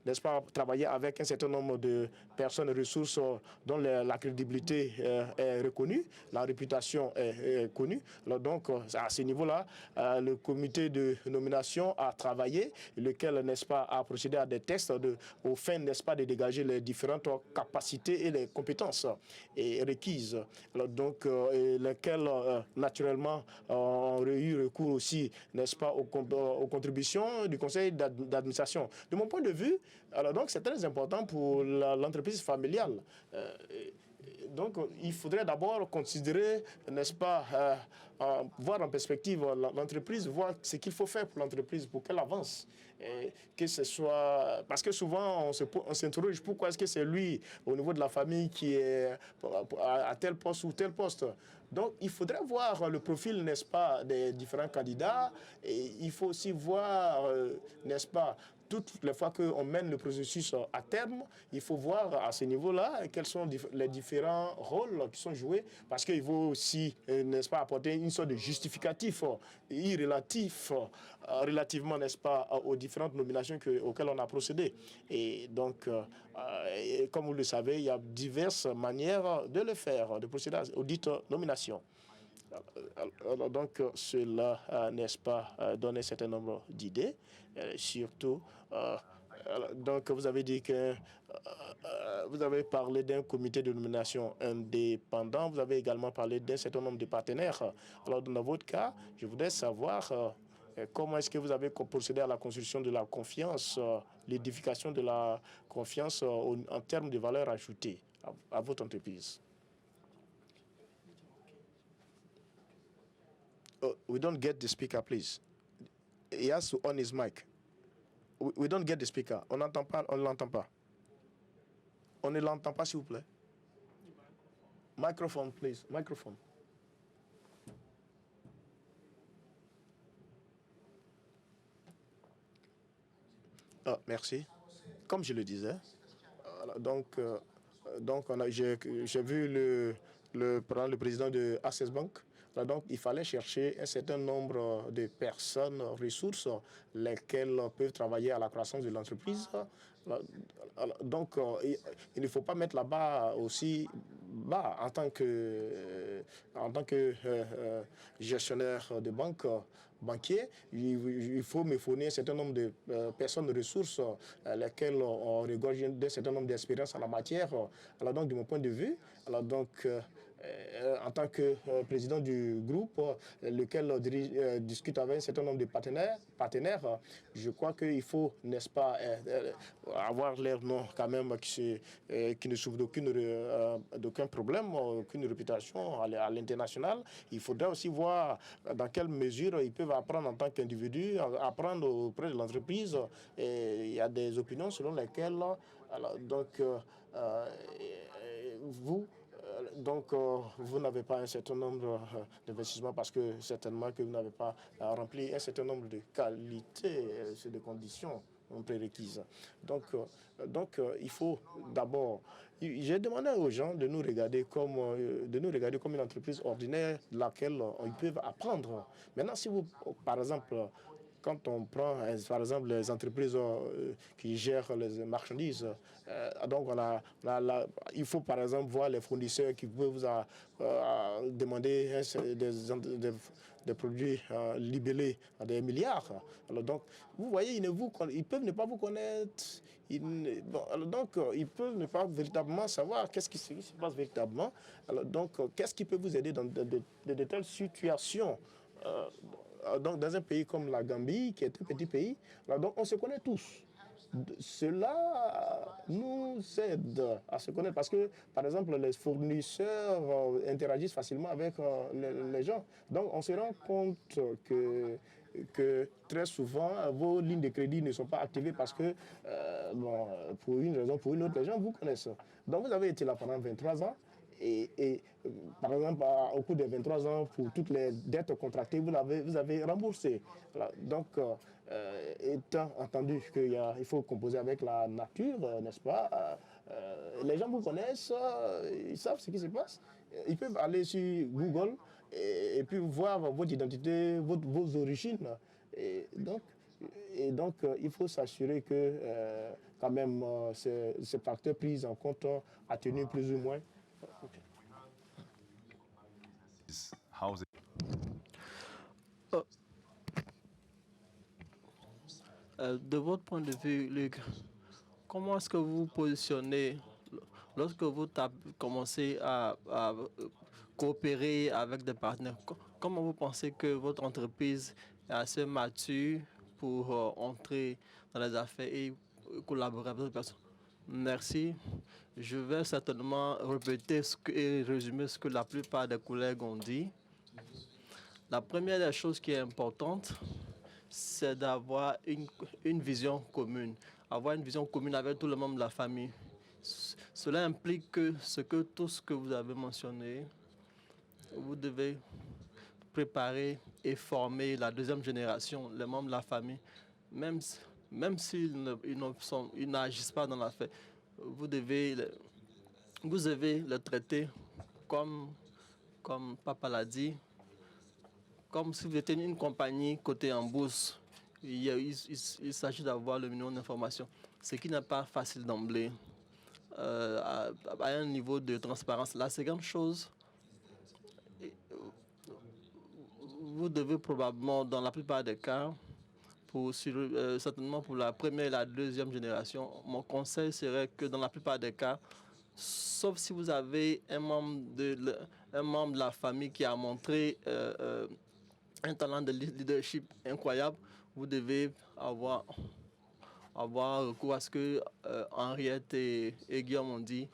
n'est-ce pas, travailler avec un certain nombre de personnes ressources dont la crédibilité est reconnue, la réputation est connue. Donc, à ce niveau-là, le comité de nomination a travaillé, lequel, n'est-ce pas, a procédé à des tests au fin, n'est-ce pas, de dégager les différentes capacités et les compétences requises. Donc, lesquelles, naturellement, ont eu recours aussi, n'est-ce pas, aux contributions du conseil d'administration. De mon point de vue, alors donc, c'est très important pour l'entreprise familiale. Donc, il faudrait d'abord considérer, n'est-ce pas, voir en perspective l'entreprise, voir ce qu'il faut faire pour l'entreprise, pour qu'elle avance. Et que ce soit... Parce que souvent, on s'interroge pourquoi est-ce que c'est lui, au niveau de la famille, qui est à tel poste ou tel poste. Donc, il faudrait voir le profil, n'est-ce pas, des différents candidats. Et il faut aussi voir, n'est-ce pas, toutes les fois qu'on mène le processus à terme, il faut voir à ce niveau-là quels sont les différents rôles qui sont joués, parce qu'il faut aussi, n'est-ce pas, apporter une sorte de justificatif relativement, n'est-ce pas, aux différentes nominations auxquelles on a procédé. Et donc, comme vous le savez, il y a diverses manières de le faire, de procéder aux dites nominations. Alors, donc, cela, n'est-ce pas, donne un certain nombre d'idées, surtout. Donc, vous avez dit que vous avez parlé d'un comité de nomination indépendant. Vous avez également parlé d'un certain nombre de partenaires. Alors, dans votre cas, je voudrais savoir comment est-ce que vous avez procédé à la construction de la confiance, l'édification de la confiance en termes de valeur ajoutée à votre entreprise. Oh, we don't get the speaker, please. He has to on his mic. We don't get the speaker. On n'entend pas, on ne l'entend pas. On ne l'entend pas, s'il vous plaît. Microphone, please. Microphone. Ah, merci. Comme je le disais, donc j'ai vu le président de Access Bank. Donc, il fallait chercher un certain nombre de personnes, ressources, lesquelles peuvent travailler à la croissance de l'entreprise. Donc, il ne faut pas mettre la barre aussi bas en tant que gestionnaire de banque, banquier. Il faut me fournir un certain nombre de personnes, ressources, lesquelles ont regorgé d'un certain nombre d'expériences en la matière. Alors, donc, de mon point de vue, alors donc, en tant que président du groupe, lequel discute avec un certain nombre de partenaires, je crois qu'il faut, n'est-ce pas, avoir l'air non quand même qui ne souffre d'aucun problème, aucune réputation à l'international. Il faudrait aussi voir dans quelle mesure ils peuvent apprendre en tant qu'individu, apprendre auprès de l'entreprise. Il y a des opinions selon lesquelles, alors, donc, vous n'avez pas un certain nombre d'investissements parce que certainement que vous n'avez pas rempli un certain nombre de qualités, de conditions prérequises. Donc, il faut d'abord... J'ai demandé aux gens de nous regarder comme une entreprise ordinaire de laquelle ils peuvent apprendre. Maintenant, si vous, par exemple, quand on prend, par exemple, les entreprises qui gèrent les marchandises, donc il faut par exemple voir les fournisseurs qui peuvent vous demander des produits libellés à des milliards. Alors donc, vous voyez, ils peuvent ne pas vous connaître. Ils peuvent ne pas véritablement savoir qu'est-ce qui se passe véritablement. Alors donc, qu'est-ce qui peut vous aider dans de telles situations donc, dans un pays comme la Gambie, qui est un petit pays, alors donc on se connaît tous. Cela nous aide à se connaître parce que, par exemple, les fournisseurs interagissent facilement avec les gens. Donc, on se rend compte que très souvent, vos lignes de crédit ne sont pas activées parce que, pour une raison ou pour une autre, les gens vous connaissent. Donc, vous avez été là pendant 23 ans. Par exemple, au cours des 23 ans, pour toutes les dettes contractées, vous avez remboursé. Voilà. Donc, étant entendu qu'il faut composer avec la nature, n'est-ce pas, les gens vous connaissent, ils savent ce qui se passe. Ils peuvent aller sur Google et puis voir votre identité, vos origines. Et donc, il faut s'assurer que, quand même, ces facteurs pris en compte atténuent plus ou moins. How's it? De votre point de vue, Luc, comment est-ce que vous vous positionnez lorsque vous commencez à coopérer avec des partenaires? Comment vous pensez que votre entreprise est assez mature pour entrer dans les affaires et collaborer avec d'autres personnes? Merci. Je vais certainement répéter et résumer ce que la plupart des collègues ont dit. La première des choses qui est importante, c'est d'avoir une vision commune. Avoir une vision commune avec tous les membres de la famille. Cela implique que tout ce que vous avez mentionné, vous devez préparer et former la deuxième génération, les membres de la famille, même s'ils n'agissent pas dans l'affaire. Vous devez le traiter comme Papa l'a dit, comme si vous étiez une compagnie cotée en bourse. Il s'agit d'avoir le minimum d'informations, ce qui n'est pas facile d'emblée, à un niveau de transparence. La seconde chose, vous devez probablement, dans la plupart des cas, certainement pour la première et la deuxième génération, mon conseil serait que dans la plupart des cas, sauf si vous avez un membre de la famille qui a montré un talent de leadership incroyable, vous devez avoir recours à ce que Henriette et Guillaume ont dit.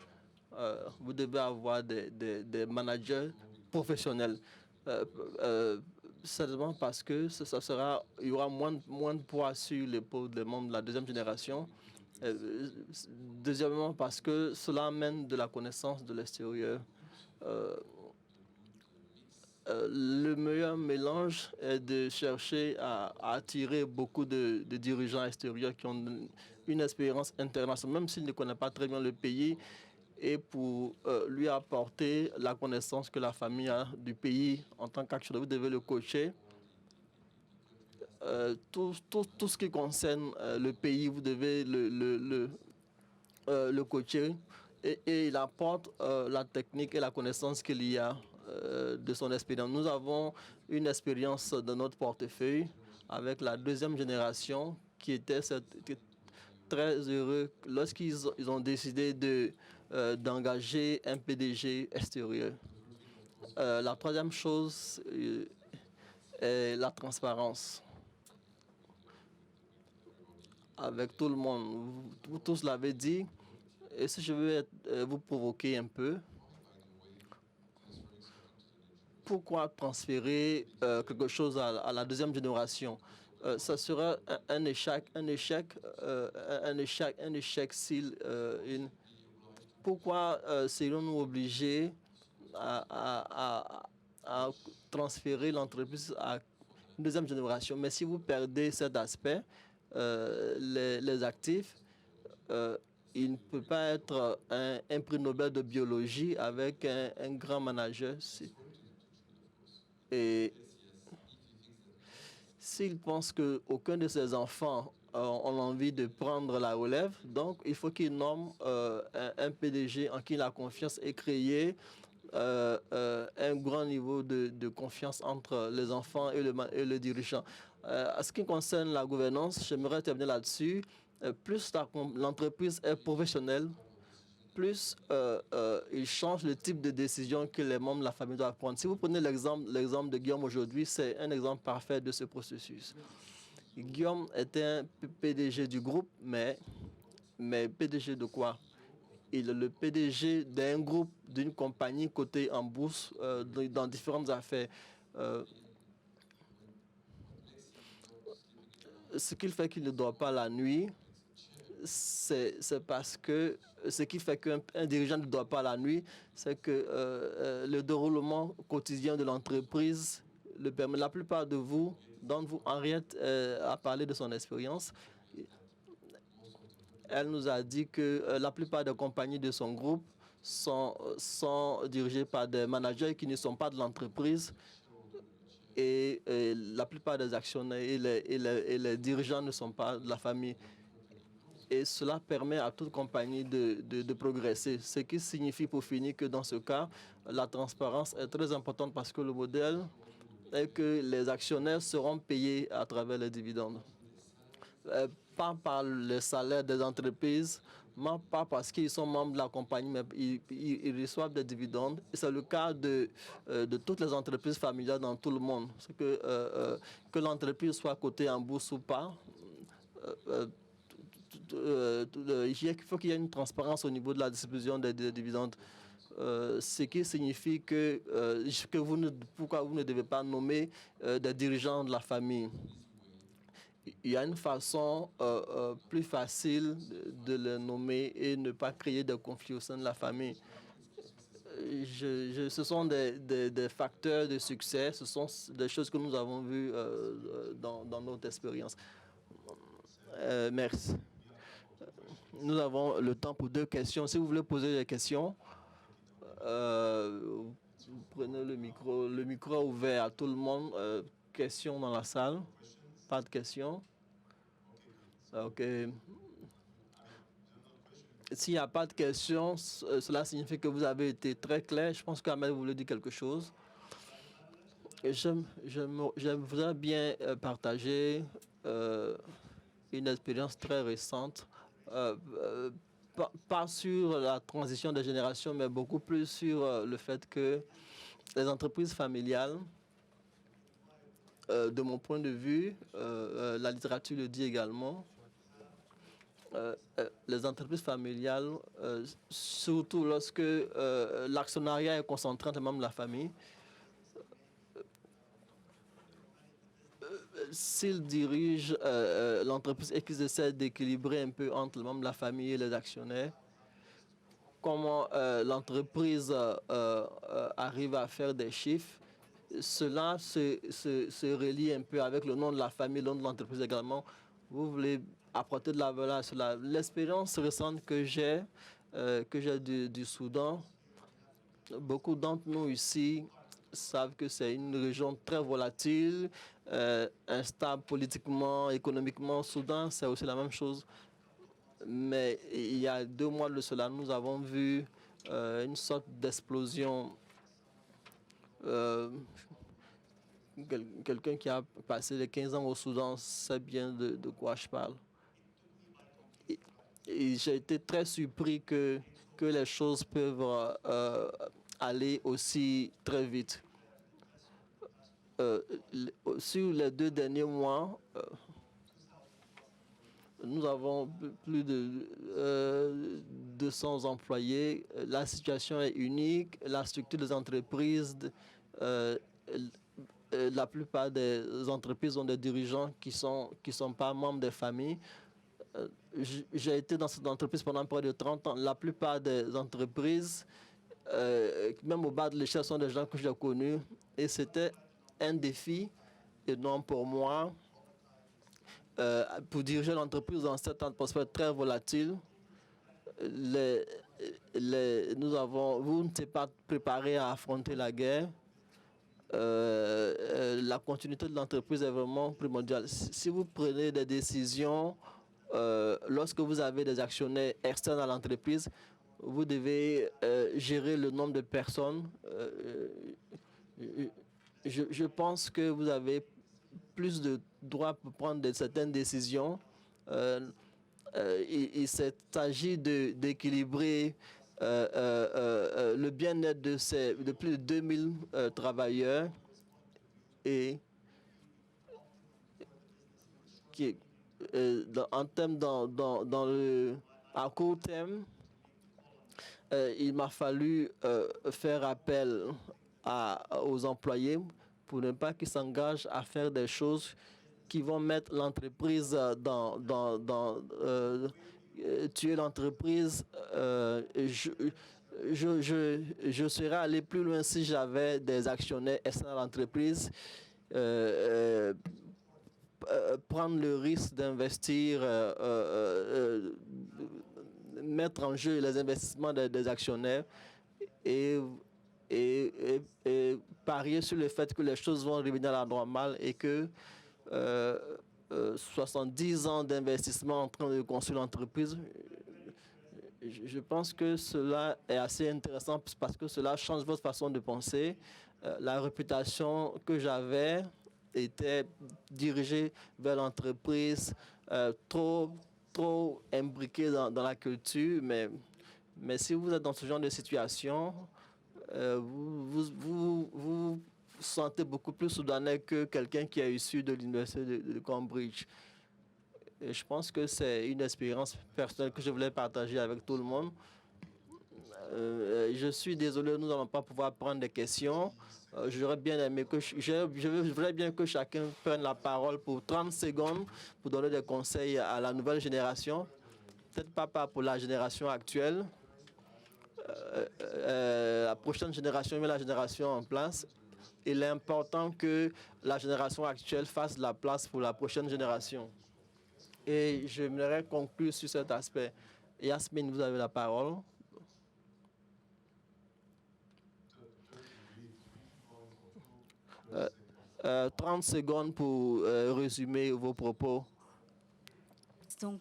Vous devez avoir des managers professionnels. Seulement parce que il y aura moins de poids sur l'épaule des membres de la deuxième génération. Deuxièmement, parce que cela amène de la connaissance de l'extérieur. Le meilleur mélange est de chercher à attirer beaucoup de dirigeants extérieurs qui ont une expérience internationale, même s'ils ne connaissent pas très bien le pays, et pour lui apporter la connaissance que la famille a du pays en tant qu'actionnaire. Vous devez le coacher. Tout ce qui concerne le pays, vous devez le coacher et il apporte la technique et la connaissance qu'il y a de son expérience. Nous avons une expérience de notre portefeuille avec la deuxième génération qui était très heureux lorsqu'ils ont décidé d'engager un PDG extérieur. La troisième chose est la transparence. Avec tout le monde, vous tous l'avez dit, et si je veux vous provoquer un peu, pourquoi transférer quelque chose à la deuxième génération? Ça sera un échec s'il pourquoi serions-nous obligés à transférer l'entreprise à une deuxième génération? Mais si vous perdez cet aspect, les actifs, il ne peut pas être un prix Nobel de biologie avec un grand manager. Et s'il pense qu'aucun de ses enfants ont envie de prendre la relève, donc il faut qu'il nomme un PDG en qui la confiance est créée, un grand niveau de confiance entre les enfants et le dirigeant. À ce qui concerne la gouvernance, j'aimerais terminer là-dessus. Plus l'entreprise est professionnelle, plus il change le type de décision que les membres de la famille doivent prendre. Si vous prenez l'exemple de Guillaume aujourd'hui, c'est un exemple parfait de ce processus. Guillaume était un PDG du groupe, mais PDG de quoi? Il est le PDG d'un groupe, d'une compagnie cotée en bourse dans différentes affaires. Ce qui fait qu'il ne dort pas la nuit, c'est parce que ce qui fait qu'un dirigeant ne dort pas la nuit, c'est que le déroulement quotidien de l'entreprise le permet. La plupart de vous, d'entre vous, Henriette a parlé de son expérience. Elle nous a dit que la plupart des compagnies de son groupe sont dirigées par des managers qui ne sont pas de l'entreprise et la plupart des actionnaires et les dirigeants ne sont pas de la famille. Et cela permet à toute compagnie de progresser. Ce qui signifie, pour finir, que dans ce cas, la transparence est très importante parce que le modèle est que les actionnaires seront payés à travers les dividendes. Pas par le salaire des entreprises, pas parce qu'ils sont membres de la compagnie, mais ils reçoivent des dividendes. Et c'est le cas de toutes les entreprises familiales dans tout le monde. C'est que l'entreprise soit cotée en bourse ou pas, il faut qu'il y ait une transparence au niveau de la distribution des dividendes. Ce qui signifie pourquoi vous ne devez pas nommer des dirigeants de la famille. Il y a une façon plus facile de les nommer et ne pas créer de conflits au sein de la famille. Ce sont des facteurs de succès, ce sont des choses que nous avons vues dans notre expérience. Merci. Nous avons le temps pour 2 questions. Si vous voulez poser des questions, vous prenez le micro. Le micro est ouvert à tout le monde. Questions dans la salle? Pas de questions? OK. S'il n'y a pas de questions, cela signifie que vous avez été très clair. Je pense qu'Ahmed voulait dire quelque chose. J'aimerais bien partager une expérience très récente, pas sur la transition des générations, mais beaucoup plus sur le fait que les entreprises familiales, de mon point de vue, la littérature le dit également, les entreprises familiales, surtout lorsque l'actionnariat est concentré entre les membres de la famille, s'ils dirigent l'entreprise et qu'ils essaient d'équilibrer un peu entre les membres de la famille et les actionnaires, comment l'entreprise arrive à faire des chiffres, cela se relie un peu avec le nom de la famille, le nom de l'entreprise également. Vous voulez apporter de la valeur à cela. L'expérience récente que j'ai du Soudan, beaucoup d'entre nous ici savent que c'est une région très volatile, instable politiquement, économiquement. Soudan, c'est aussi la même chose. Mais il y a 2 mois de cela, nous avons vu une sorte d'explosion. Quelqu'un qui a passé les 15 ans au Soudan sait bien de quoi je parle. Et j'ai été très surpris que les choses peuvent aller aussi très vite. Sur les 2 derniers mois, nous avons plus de 200 employés. La situation est unique. La structure des entreprises, la plupart des entreprises ont des dirigeants qui sont pas membres des familles. J'ai été dans cette entreprise pendant près de 30 ans. La plupart des entreprises, même au bas de l'échelle, sont des gens que j'ai connus. Et c'était un défi énorme pour moi pour diriger l'entreprise dans cette atmosphère très volatile. Vous ne s'êtes pas préparé à affronter la guerre. la continuité de l'entreprise est vraiment primordiale. Si vous prenez des décisions, lorsque vous avez des actionnaires externes à l'entreprise, vous devez gérer le nombre de personnes. Je pense que vous avez plus de droits pour prendre certaines décisions. Il s'agit d'équilibrer le bien-être de plus de 2000 travailleurs et qui, en termes à court terme, il m'a fallu faire appel aux employés pour ne pas qu'ils s'engagent à faire des choses qui vont mettre l'entreprise tuer l'entreprise. Je serais allé plus loin si j'avais des actionnaires externes à l'entreprise. Prendre le risque d'investir, mettre en jeu les investissements des actionnaires et parier sur le fait que les choses vont revenir à la normale et que 70 ans d'investissement en train de construire l'entreprise, je pense que cela est assez intéressant parce que cela change votre façon de penser. La réputation que j'avais était dirigée vers l'entreprise, trop imbriquée dans la culture, mais si vous êtes dans ce genre de situation, vous sentez beaucoup plus soudanais que quelqu'un qui est issu de l'université de Cambridge. Et je pense que c'est une expérience personnelle que je voulais partager avec tout le monde. Je suis désolé, nous n'allons pas pouvoir prendre des questions. J'aurais bien aimé je voudrais bien que chacun prenne la parole pour 30 secondes pour donner des conseils à la nouvelle génération. Peut-être pas pour la génération actuelle, la prochaine génération, mais la génération en place. Il est important que la génération actuelle fasse de la place pour la prochaine génération. Et j'aimerais conclure sur cet aspect. Yasmine, vous avez la parole. « 30 secondes pour résumer vos propos. » Donc,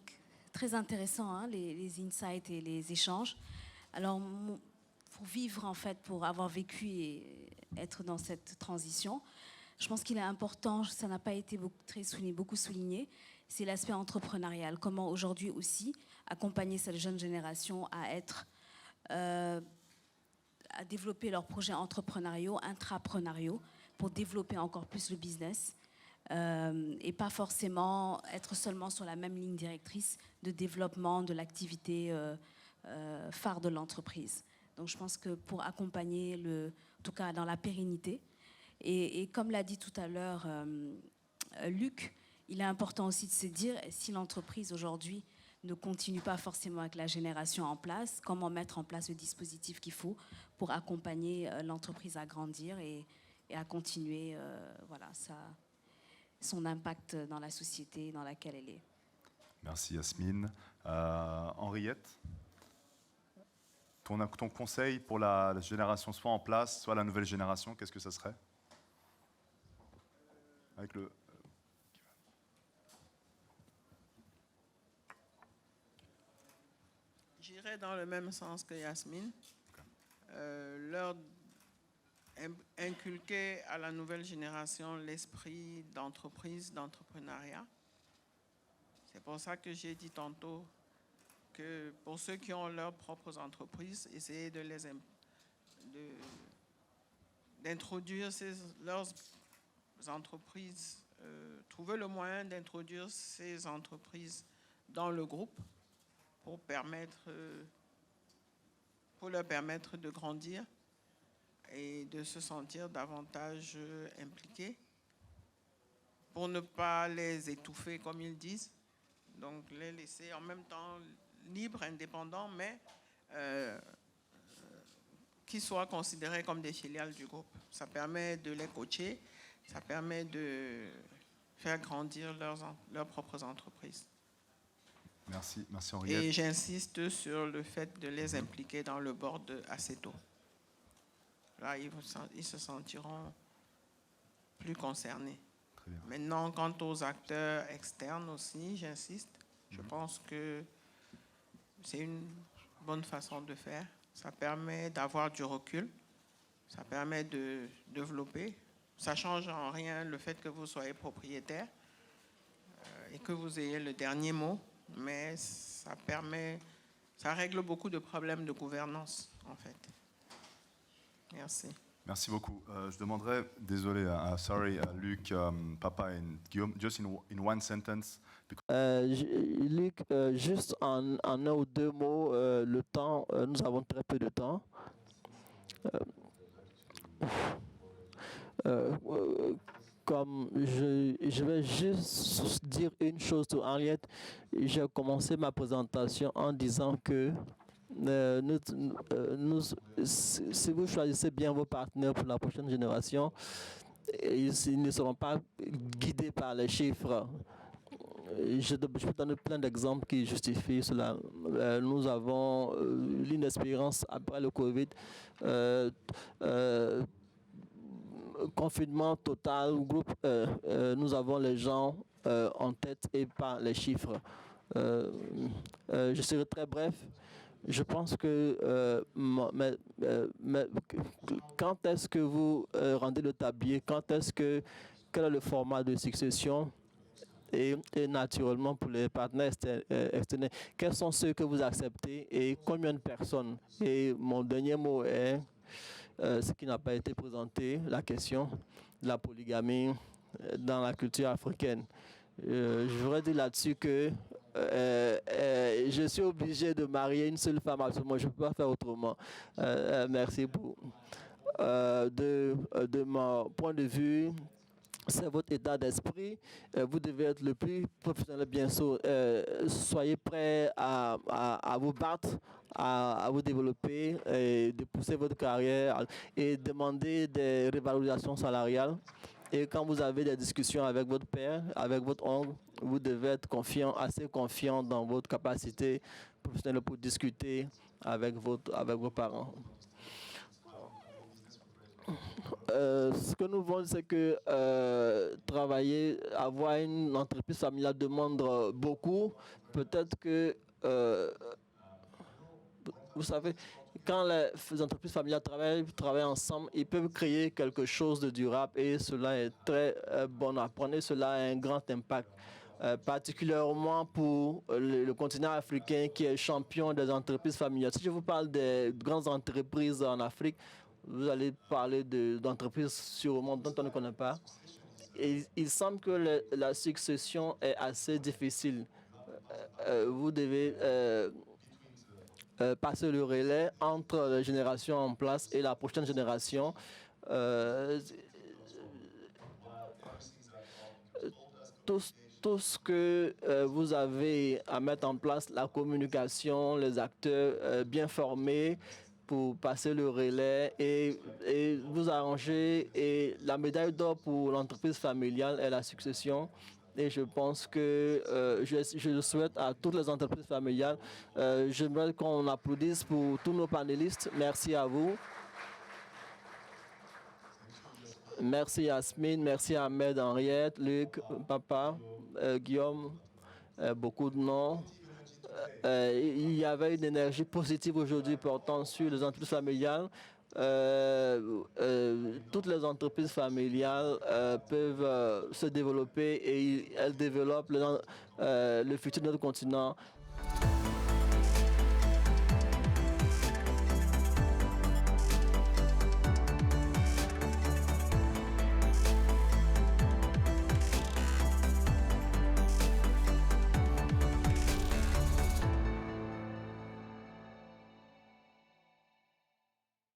très intéressant, hein, les insights et les échanges. Alors, pour vivre, en fait, pour avoir vécu et être dans cette transition, je pense qu'il est important, ça n'a pas été beaucoup souligné, c'est l'aspect entrepreneurial. Comment aujourd'hui aussi accompagner cette jeune génération à développer leurs projets entrepreneuriaux, intrapreneuriaux, pour développer encore plus le business et pas forcément être seulement sur la même ligne directrice de développement de l'activité phare de l'entreprise. Donc je pense que pour accompagner, en tout cas dans la pérennité, et comme l'a dit tout à l'heure Luc, il est important aussi de se dire, si l'entreprise aujourd'hui ne continue pas forcément avec la génération en place, comment mettre en place le dispositif qu'il faut pour accompagner l'entreprise à grandir et à continuer son impact dans la société dans laquelle elle est. Merci Yasmine. Henriette, ton conseil pour la génération soit en place, soit la nouvelle génération, qu'est-ce que ça serait? Avec le... J'irai dans le même sens que Yasmine. Leur inculquer à la nouvelle génération l'esprit d'entreprise, d'entrepreneuriat. C'est pour ça que j'ai dit tantôt que pour ceux qui ont leurs propres entreprises, essayer d'introduire leurs entreprises, trouver le moyen d'introduire ces entreprises dans le groupe pour leur permettre de grandir et de se sentir davantage impliqués, pour ne pas les étouffer, comme ils disent. Donc, les laisser en même temps libres, indépendants, mais qui soient considérés comme des filiales du groupe. Ça permet de les coacher, ça permet de faire grandir leurs propres entreprises. Merci Henriette. Et j'insiste sur le fait de les impliquer dans le board assez tôt. Là, ils se sentiront plus concernés. Très bien. Maintenant, quant aux acteurs externes aussi, j'insiste, je pense que c'est une bonne façon de faire. Ça permet d'avoir du recul, ça permet de développer. Ça ne change en rien le fait que vous soyez propriétaire et que vous ayez le dernier mot, mais ça règle beaucoup de problèmes de gouvernance, en fait. Merci. Merci beaucoup. Je demanderai, désolé, sorry, Luc, Papa and Guillaume, just in one sentence. Luc, juste en un ou deux mots, le temps, nous avons très peu de temps. Comme je vais juste dire une chose à Henriette. J'ai commencé ma présentation en disant que si vous choisissez bien vos partenaires pour la prochaine génération, ils ne seront pas guidés par les chiffres. Je peux donner plein d'exemples qui justifient cela. Nous avons l'inexpérience après le Covid, confinement total, groupe, nous avons les gens en tête et pas les chiffres. Je serai très bref. Je pense que quand est-ce que vous rendez le tablier, quel est le format de succession et naturellement pour les partenaires externes, quels sont ceux que vous acceptez et combien de personnes? Et mon dernier mot est ce qui n'a pas été présenté, la question de la polygamie dans la culture africaine. Je voudrais dire là-dessus que je suis obligé de marier une seule femme absolument, je ne peux pas faire autrement. Merci pour. De mon point de vue, c'est votre état d'esprit. Vous devez être le plus professionnel, bien sûr. Soyez prêts à vous battre, à vous développer, et de pousser votre carrière et demander des revalorisations salariales. Et quand vous avez des discussions avec votre père, avec votre oncle, vous devez être assez confiant dans votre capacité professionnelle pour discuter avec vos parents. Ce que nous voulons, c'est que travailler, avoir une entreprise familiale demande beaucoup. Peut-être que, vous savez, quand les entreprises familiales travaillent ensemble, ils peuvent créer quelque chose de durable et cela est très bon à prendre et cela a un grand impact. Particulièrement pour le continent africain qui est champion des entreprises familiales. Si je vous parle des grandes entreprises en Afrique, vous allez parler d'entreprises sûrement dont on ne connaît pas. Et il semble que la succession est assez difficile. Vous devez passer le relais entre les générations en place et la prochaine génération. Tout ce que vous avez à mettre en place, la communication, les acteurs bien formés pour passer le relais et vous arranger. Et la médaille d'or pour l'entreprise familiale est la succession. Et je pense que je le souhaite à toutes les entreprises familiales. J'aimerais qu'on applaudisse pour tous nos panélistes. Merci à vous. Merci Yasmine, merci Ahmed, Henriette, Luc, Papa, Guillaume, beaucoup de noms. Il y avait une énergie positive aujourd'hui portant sur les entreprises familiales. Toutes les entreprises familiales peuvent se développer et elles développent le futur de notre continent.